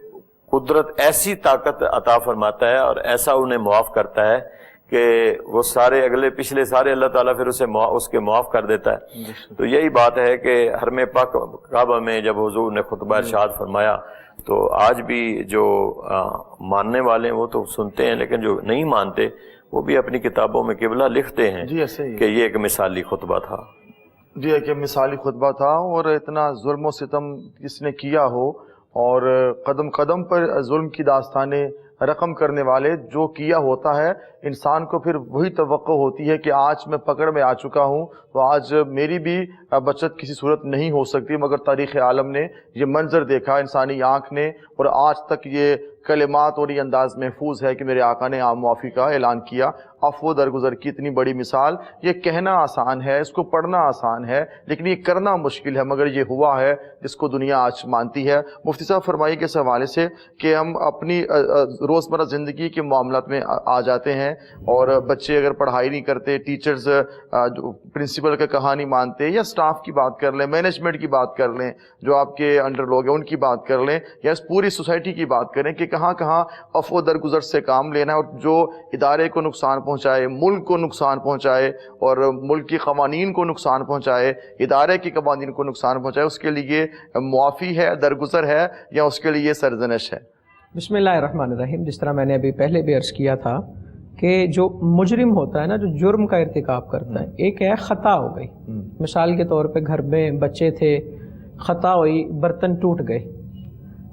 Speaker 4: قدرت ایسی طاقت عطا فرماتا ہے اور ایسا انہیں معاف کرتا ہے کہ وہ سارے اگلے پچھلے سارے اللہ تعالیٰ پھر اس کے معاف کر دیتا ہے. تو یہی بات ہے کہ حرم پاک کعبہ میں جب حضور نے خطبہ ارشاد فرمایا تو آج بھی جو ماننے والے ہیں وہ تو سنتے ہیں، لیکن جو نہیں مانتے وہ بھی اپنی کتابوں میں قبلہ لکھتے ہیں کہ یہ ایک مثالی خطبہ تھا.
Speaker 1: جی ایک مثالی خطبہ تھا، اور اتنا ظلم و ستم جس نے کیا ہو اور قدم قدم پر ظلم کی داستانیں رقم کرنے والے جو کیا ہوتا ہے، انسان کو پھر وہی توقع ہوتی ہے کہ آج میں پکڑ میں آ چکا ہوں تو آج میری بھی بچت کسی صورت نہیں ہو سکتی. مگر تاریخ عالم نے یہ منظر دیکھا، انسانی آنکھ نے، اور آج تک یہ کلمات اور یہ انداز محفوظ ہے کہ میرے آقا نے عام معافی کا اعلان کیا، عفو درگزر کی اتنی بڑی مثال. یہ کہنا آسان ہے، اس کو پڑھنا آسان ہے، لیکن یہ کرنا مشکل ہے، مگر یہ ہوا ہے جس کو دنیا آج مانتی ہے. مفتی صاحب فرمائیے کہ اس حوالے سے کہ ہم اپنی روزمرہ زندگی کے معاملات میں آ جاتے ہیں اور بچے اگر پڑھائی نہیں کرتے، ٹیچرز پرنسپل کا کہا نہیں مانتے، یا سٹاف کی بات کر لیں، مینجمنٹ کی بات کر لیں، جو آپ کے انڈر لوگ ہیں ان کی بات کر لیں، یا اس پوری سوسائٹی کی بات کریں کہ کہاں کہاں عفو درگزر سے کام لینا ہے، اور جو ادارے کو نقصان پہنچائے، ملک کو نقصان پہنچائے اور ملک کی قوانین کو نقصان پہنچائے، ادارے کی قوانین کو نقصان پہنچائے، اس کے لیے معافی ہے، درگزر ہے، یا اس کے لیے سرزنش ہے.
Speaker 3: بسم اللہ الرحمن الرحیم. جس طرح میں نے ابھی پہلے بھی عرض کیا تھا کہ جو مجرم ہوتا ہے نا، جو جرم کا ارتکاب کرتا ہے، ایک ہے خطا ہو گئی. مثال کے طور پہ گھر میں بچے تھے، خطا ہوئی، برتن ٹوٹ گئے.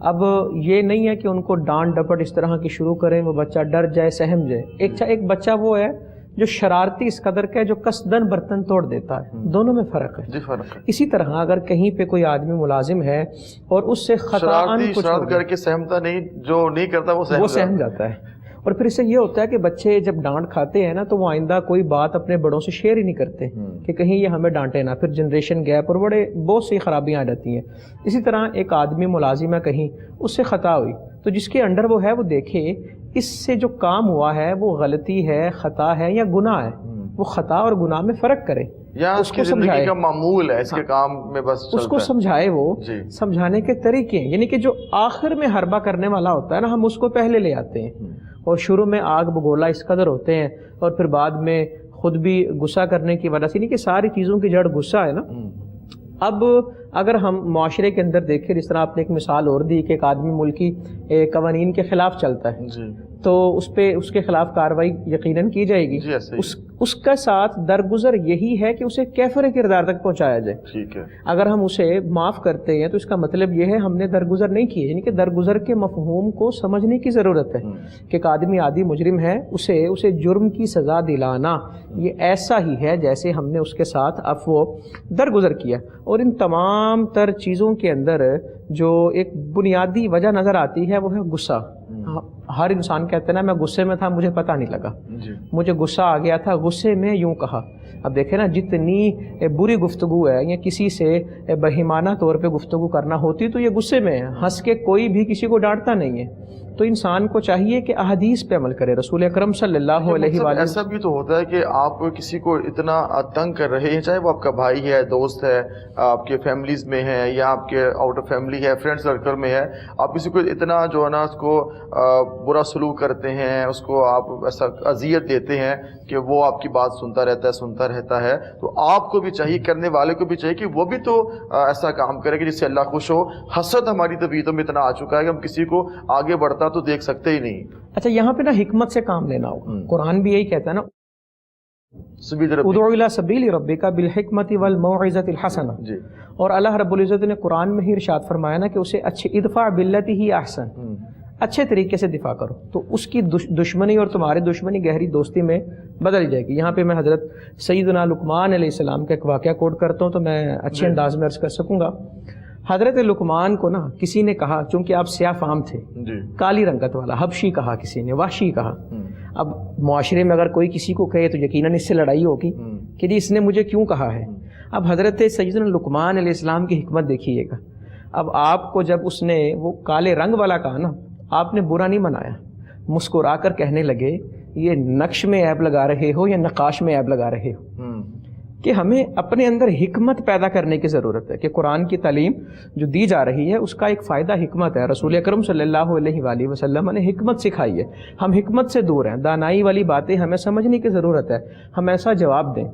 Speaker 3: اب یہ نہیں ہے کہ ان کو ڈانٹ ڈپٹ اس طرح کی شروع کریں، وہ بچہ ڈر جائے، سہم جائے. ایک بچہ وہ ہے جو شرارتی اس قدر کا ہے، جو قصدن برتن توڑ دیتا ہے. دونوں میں فرق ہے.
Speaker 1: جی فرق ہے.
Speaker 3: اسی طرح اگر کہیں پہ کوئی آدمی ملازم ہے اور اس سے خطاً کچھ
Speaker 1: شرارت کر کے سہمتا نہیں، جو نہیں کرتا وہ
Speaker 3: سہم جاتا ہے. اور پھر اس سے یہ ہوتا ہے کہ بچے جب ڈانٹ کھاتے ہیں نا تو وہ آئندہ کوئی بات اپنے بڑوں سے شیئر ہی نہیں کرتے کہ کہیں یہ ہمیں ڈانٹے نہ. پھر جنریشن گیپ اور بہت سی خرابیاں آ جاتی ہیں. اسی طرح ایک آدمی ملازم ہے، کہیں اس سے خطا ہوئی تو جس کے انڈر وہ ہے وہ دیکھے اس سے جو کام ہوا ہے وہ غلطی ہے، خطا ہے یا گناہ ہے. وہ خطا اور گناہ میں فرق کرے،
Speaker 1: یا اس کی زندگی کا معمول ہے، اس کے کام میں بس
Speaker 3: اس کو سمجھائے. وہ سمجھانے کے طریقے ہیں، یعنی کہ جو آخر میں حربہ کرنے والا ہوتا ہے نا، ہم اس کو پہلے لے آتے ہیں اور شروع میں آگ بگولا اس قدر ہوتے ہیں، اور پھر بعد میں خود بھی غصہ کرنے کی وجہ سے، یعنی کہ ساری چیزوں کی جڑ غصہ ہے نا. اب اگر ہم معاشرے کے اندر دیکھیں، جس طرح آپ نے ایک مثال اور دی کہ ایک آدمی ملکی قوانین کے خلاف چلتا ہے تو اس کے خلاف کارروائی یقیناً کی جائے گی. اس کا ساتھ درگزر یہی ہے کہ اسے کیفر کردار تک پہنچایا جائے.
Speaker 1: ٹھیک ہے. اگر
Speaker 3: ہم اسے معاف کرتے ہیں تو اس کا مطلب یہ ہے ہم نے درگزر نہیں کی، یعنی کہ درگزر کے مفہوم کو سمجھنے کی ضرورت ہے کہ ایک آدمی عادی مجرم ہے، اسے جرم کی سزا دلانا یہ ایسا ہی ہے جیسے ہم نے اس کے ساتھ عفو درگزر کیا. اور ان تمام تر چیزوں کے اندر جو ایک بنیادی وجہ نظر آتی ہے وہ ہے غصہ. ہر انسان کہتا ہے نا میں غصے میں تھا، مجھے پتہ نہیں لگا، مجھے غصہ آ گیا تھا، غصے میں یوں کہا. اب دیکھیں نا، جتنی بری گفتگو ہے یا کسی سے بہیمانہ طور پہ گفتگو کرنا ہوتی تو یہ غصے میں ہے. ہنس کے کوئی بھی کسی کو ڈانٹتا نہیں ہے. تو انسان کو چاہیے کہ احادیث پہ عمل کرے. رسول اکرم صلی اللہ علیہ وآلہ
Speaker 1: ایسا بھی تو ہوتا ہے کہ آپ کسی کو اتنا تنگ کر رہے ہیں، چاہے وہ آپ کا بھائی ہے، دوست ہے، آپ کے فیملیز میں ہے، یا آپ کے آؤٹ آف فیملی ہے، فرینڈ سرکل میں ہے، آپ کسی کو اتنا جو ہے نا اس کو برا سلوک کرتے ہیں، اس کو آپ ایسا اذیت دیتے ہیں کہ وہ آپ کی بات سنتا رہتا ہے. تو آپ کو بھی چاہیے، کرنے والے کو بھی چاہیے کہ وہ بھی تو ایسا کام کرے کہ جس سے اللہ خوش ہو. حسد ہماری طبیعتوں میں اتنا آ چکا ہے کہ ہم کسی کو آگے بڑھتا تو دیکھ سکتے ہی نہیں.
Speaker 3: اچھا، یہاں پہ نا حکمت سے کام لینا ہوگا. قرآن بھی یہی کہتا ہے نا، ادعو الی سبیل ربک بالحکمت والموعظۃ الحسنہ. اور اللہ رب العزت نے قرآن میں ہی ارشاد فرمایا نا کہ اسے اچھے ادفع باللتی ہی احسن، اچھے طریقے سے دفاع کرو تو اس کی دشمنی اور تمہاری دشمنی گہری دوستی میں بدل جائے گی. یہاں پہ میں حضرت سیدنا لقمان علیہ السلام کا ایک واقعہ کوٹ کرتا ہوں تو میں اچھے انداز میں عرض کر سکوں گا. حضرت لقمان کو نا کسی نے کہا، چونکہ آپ سیاہ فام تھے، کالی رنگت والا، حبشی کہا، کسی نے وحشی کہا. اب معاشرے میں اگر کوئی کسی کو کہے تو یقیناً اس سے لڑائی ہوگی کہ جی اس نے مجھے کیوں کہا ہے. اب حضرت سیدنا لقمان علیہ السلام کی حکمت دیکھیے گا. اب آپ کو جب اس نے وہ کالے رنگ والا کہا نا، آپ نے برا نہیں منایا، مسکرا کر کہنے لگے یہ نقش میں عیب لگا رہے ہو یا نقاش میں عیب لگا رہے ہو. کہ ہمیں اپنے اندر حکمت پیدا کرنے کی ضرورت ہے کہ قرآن کی تعلیم جو دی جا رہی ہے اس کا ایک فائدہ حکمت ہے. رسول اکرم صلی اللہ علیہ وآلہ وسلم نے حکمت سکھائی ہے. ہم حکمت سے دور ہیں، دانائی والی باتیں ہمیں سمجھنے کی ضرورت ہے. ہم ایسا جواب دیں.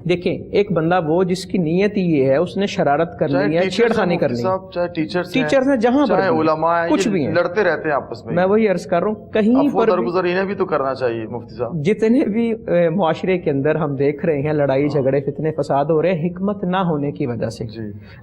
Speaker 3: دیکھیں، ایک بندہ وہ جس کی نیت یہ ہے، اس نے شرارت کرنی ہے، چھیڑ خانی کرنی ہے، چاہے ٹیچرز ہیں، جہاں پر
Speaker 1: علماء ہیں،
Speaker 3: کچھ بھی ہیں،
Speaker 1: لڑتے رہتے ہیں آپس میں.
Speaker 3: میں وہی عرض کر رہا ہوں، کہیں پر
Speaker 1: درگزر انہیں بھی تو کرنا چاہیے. مفتی صاحب،
Speaker 3: جتنے بھی معاشرے کے اندر ہم دیکھ رہے ہیں لڑائی جھگڑے فتنے فساد ہو رہے ہیں، حکمت نہ ہونے کی وجہ سے.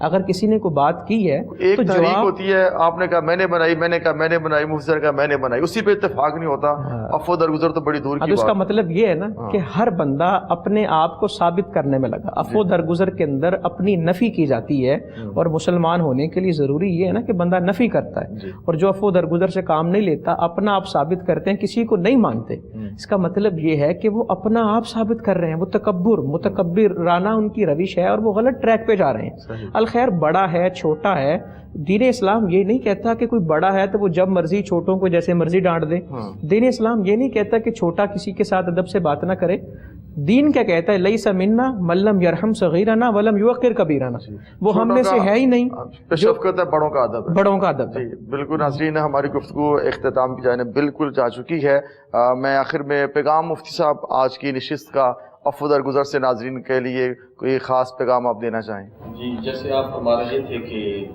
Speaker 3: اگر کسی نے کوئی بات کی ہے
Speaker 1: ایک تحریک ہوتی ہے، آپ نے کہا میں نے بنائی، میں نے کہا میں نے بنائی، مفتی صاحب کہا میں نے بنائی، اسی پہ اتفاق نہیں ہوتا. عفو درگزر تو بڑی دور کی بات.
Speaker 3: اس کا مطلب یہ ہے نا کہ ہر بندہ اپنے آپ کو ثابت ثابت کرنے میں لگا. عفو درگزر کے اندر اپنی نفی کی جاتی ہے, اور مسلمان ہونے کے لیے ضروری یہ ہے نا کہ بندہ نفی کرتا ہے, اور جو عفو درگزر سے کام نہیں لیتا اپنا آپ ثابت کرتے ہیں, کسی کو نہیں مانتے. اس کا مطلب یہ ہے کہ وہ اپنا آپ ثابت کر رہے ہیں, وہ متکبر رانا ان کی روش ہے, اور وہ غلط ٹریک پہ جا رہے ہیں. الخیر بڑا ہے چھوٹا ہے, دین اسلام یہ نہیں کہتا کہ کوئی بڑا ہے تو وہ جب مرضی چھوٹوں کو جیسے مرضی ڈانٹ دے. دین اسلام یہ نہیں کہتا کہ چھوٹا کسی کے ساتھ ادب سے بات نہ کرے. دین کیا کہتا ہے, لیس منا من لم یرحم صغیرنا ولم یوقر کبیرنا, وہ ہم میں سے ہے ہی نہیں
Speaker 1: شفقت ہے, بڑوں کا ادب ہے,
Speaker 3: بڑوں کا ادب ہے.
Speaker 1: بالکل. ناظرین, ہماری گفتگو اختتام کی جانب بالکل جا چکی ہے. میں آخر میں پیغام مفتی صاحب آج کی نشست کا عفو درگزر سے ناظرین کے لیے کوئی خاص پیغام آپ دینا چاہیں؟
Speaker 2: جی, جیسے آپ فرما رہے تھے کہ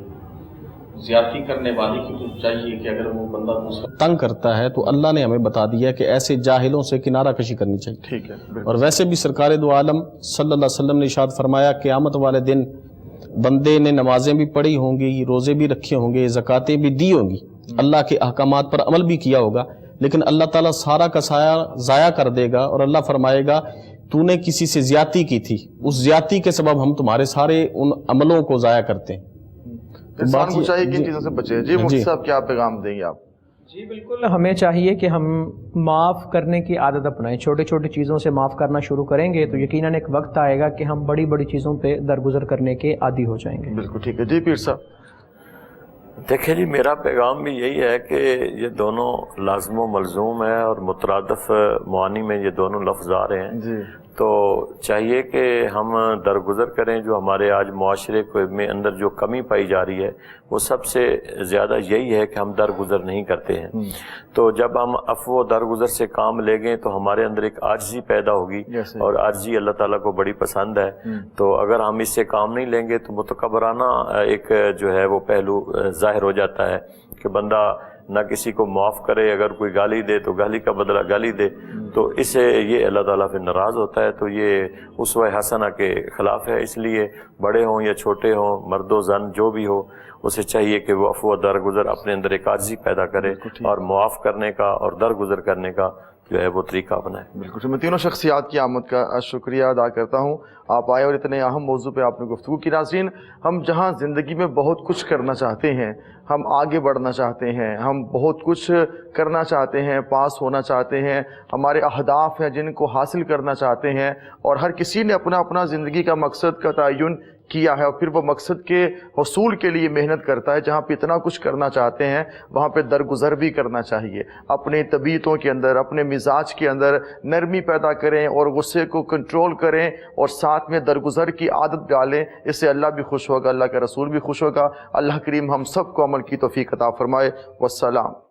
Speaker 2: زیادتی کرنے والے کی تو چاہیے کہ اگر وہ بندہ دوسرا تنگ کرتا ہے تو اللہ نے ہمیں بتا دیا کہ ایسے جاہلوں سے کنارہ کشی کرنی چاہیے.
Speaker 1: ٹھیک ہے.
Speaker 2: اور ویسے بھی سرکار دو عالم صلی اللہ علیہ وسلم نے ارشاد فرمایا قیامت والے دن بندے نے نمازیں بھی پڑھی ہوں گی, روزے بھی رکھے ہوں گے, زکاتیں بھی دی ہوں گی, اللہ کے احکامات پر عمل بھی کیا ہوگا, لیکن اللہ تعالیٰ سارا کا سایہ ضائع کر دے گا, اور اللہ فرمائے گا تو نے کسی سے زیادتی کی تھی, اس زیادتی کے سبب ہم تمہارے سارے ان عملوں کو ضائع کرتے ہیں.
Speaker 1: انسان کو چاہیے کہ ان چیزوں سے بچے. جی مفتی صاحب, کیا پیغام دیں گے آپ؟
Speaker 3: جی بالکل, ہمیں چاہیے کہ ہم معاف کرنے کی عادت اپنائیں. چھوٹی چھوٹی چیزوں سے معاف کرنا شروع کریں گے تو یقیناً ایک وقت آئے گا کہ ہم بڑی بڑی چیزوں پہ درگزر کرنے کے عادی ہو جائیں گے.
Speaker 1: بالکل ٹھیک ہے. جی پیر صاحب.
Speaker 4: دیکھیں جی, میرا پیغام بھی یہی ہے کہ یہ دونوں لازم و ملزوم ہے, اور مترادف معانی میں یہ دونوں لفظ آ رہے ہیں.
Speaker 1: جی,
Speaker 4: تو چاہیے کہ ہم درگزر کریں. جو ہمارے آج معاشرے میں اندر جو کمی پائی جا رہی ہے وہ سب سے زیادہ یہی ہے کہ ہم درگزر نہیں کرتے ہیں. تو جب ہم عفو و درگزر سے کام لے گئے تو ہمارے اندر ایک عاجزی پیدا ہوگی, اور عاجزی اللہ تعالیٰ کو بڑی پسند ہے. تو اگر ہم اس سے کام نہیں لیں گے تو متکبرانہ ایک جو ہے وہ پہلو ظاہر ہو جاتا ہے کہ بندہ نہ کسی کو معاف کرے, اگر کوئی گالی دے تو گالی کا بدلہ گالی دے, تو اس سے یہ اللہ تعالیٰ پھر ناراض ہوتا ہے. تو یہ اسوہ حسنہ کے خلاف ہے. اس لیے بڑے ہوں یا چھوٹے ہوں, مرد و زن جو بھی ہو, اسے چاہیے کہ وہ عفو و درگزر اپنے اندر ایک عاجزی پیدا کرے, اور معاف کرنے کا اور درگزر کرنے کا جو ہے وہ طریقہ اپنائے.
Speaker 1: بالکل. میں تینوں شخصیات کی آمد کا شکریہ ادا کرتا ہوں. آپ آئے اور اتنے اہم موضوع پہ آپ نے گفتگو کی. ناظرین, ہم جہاں زندگی میں بہت کچھ کرنا چاہتے ہیں, ہم آگے بڑھنا چاہتے ہیں, ہم بہت کچھ کرنا چاہتے ہیں, پاس ہونا چاہتے ہیں, ہمارے اہداف ہیں جن کو حاصل کرنا چاہتے ہیں, اور ہر کسی نے اپنا اپنا زندگی کا مقصد کا تعین کیا ہے, اور پھر وہ مقصد کے حصول کے لیے محنت کرتا ہے. جہاں پہ اتنا کچھ کرنا چاہتے ہیں وہاں پہ درگزر بھی کرنا چاہیے. اپنے طبیعتوں کے اندر, اپنے مزاج کے اندر نرمی پیدا کریں, اور غصے کو کنٹرول کریں, اور ساتھ میں درگزر کی عادت ڈالیں. اس سے اللہ بھی خوش ہوگا, اللہ کا رسول بھی خوش ہوگا. اللہ کریم ہم سب کو عمل کی توفیق عطا فرمائے. والسلام.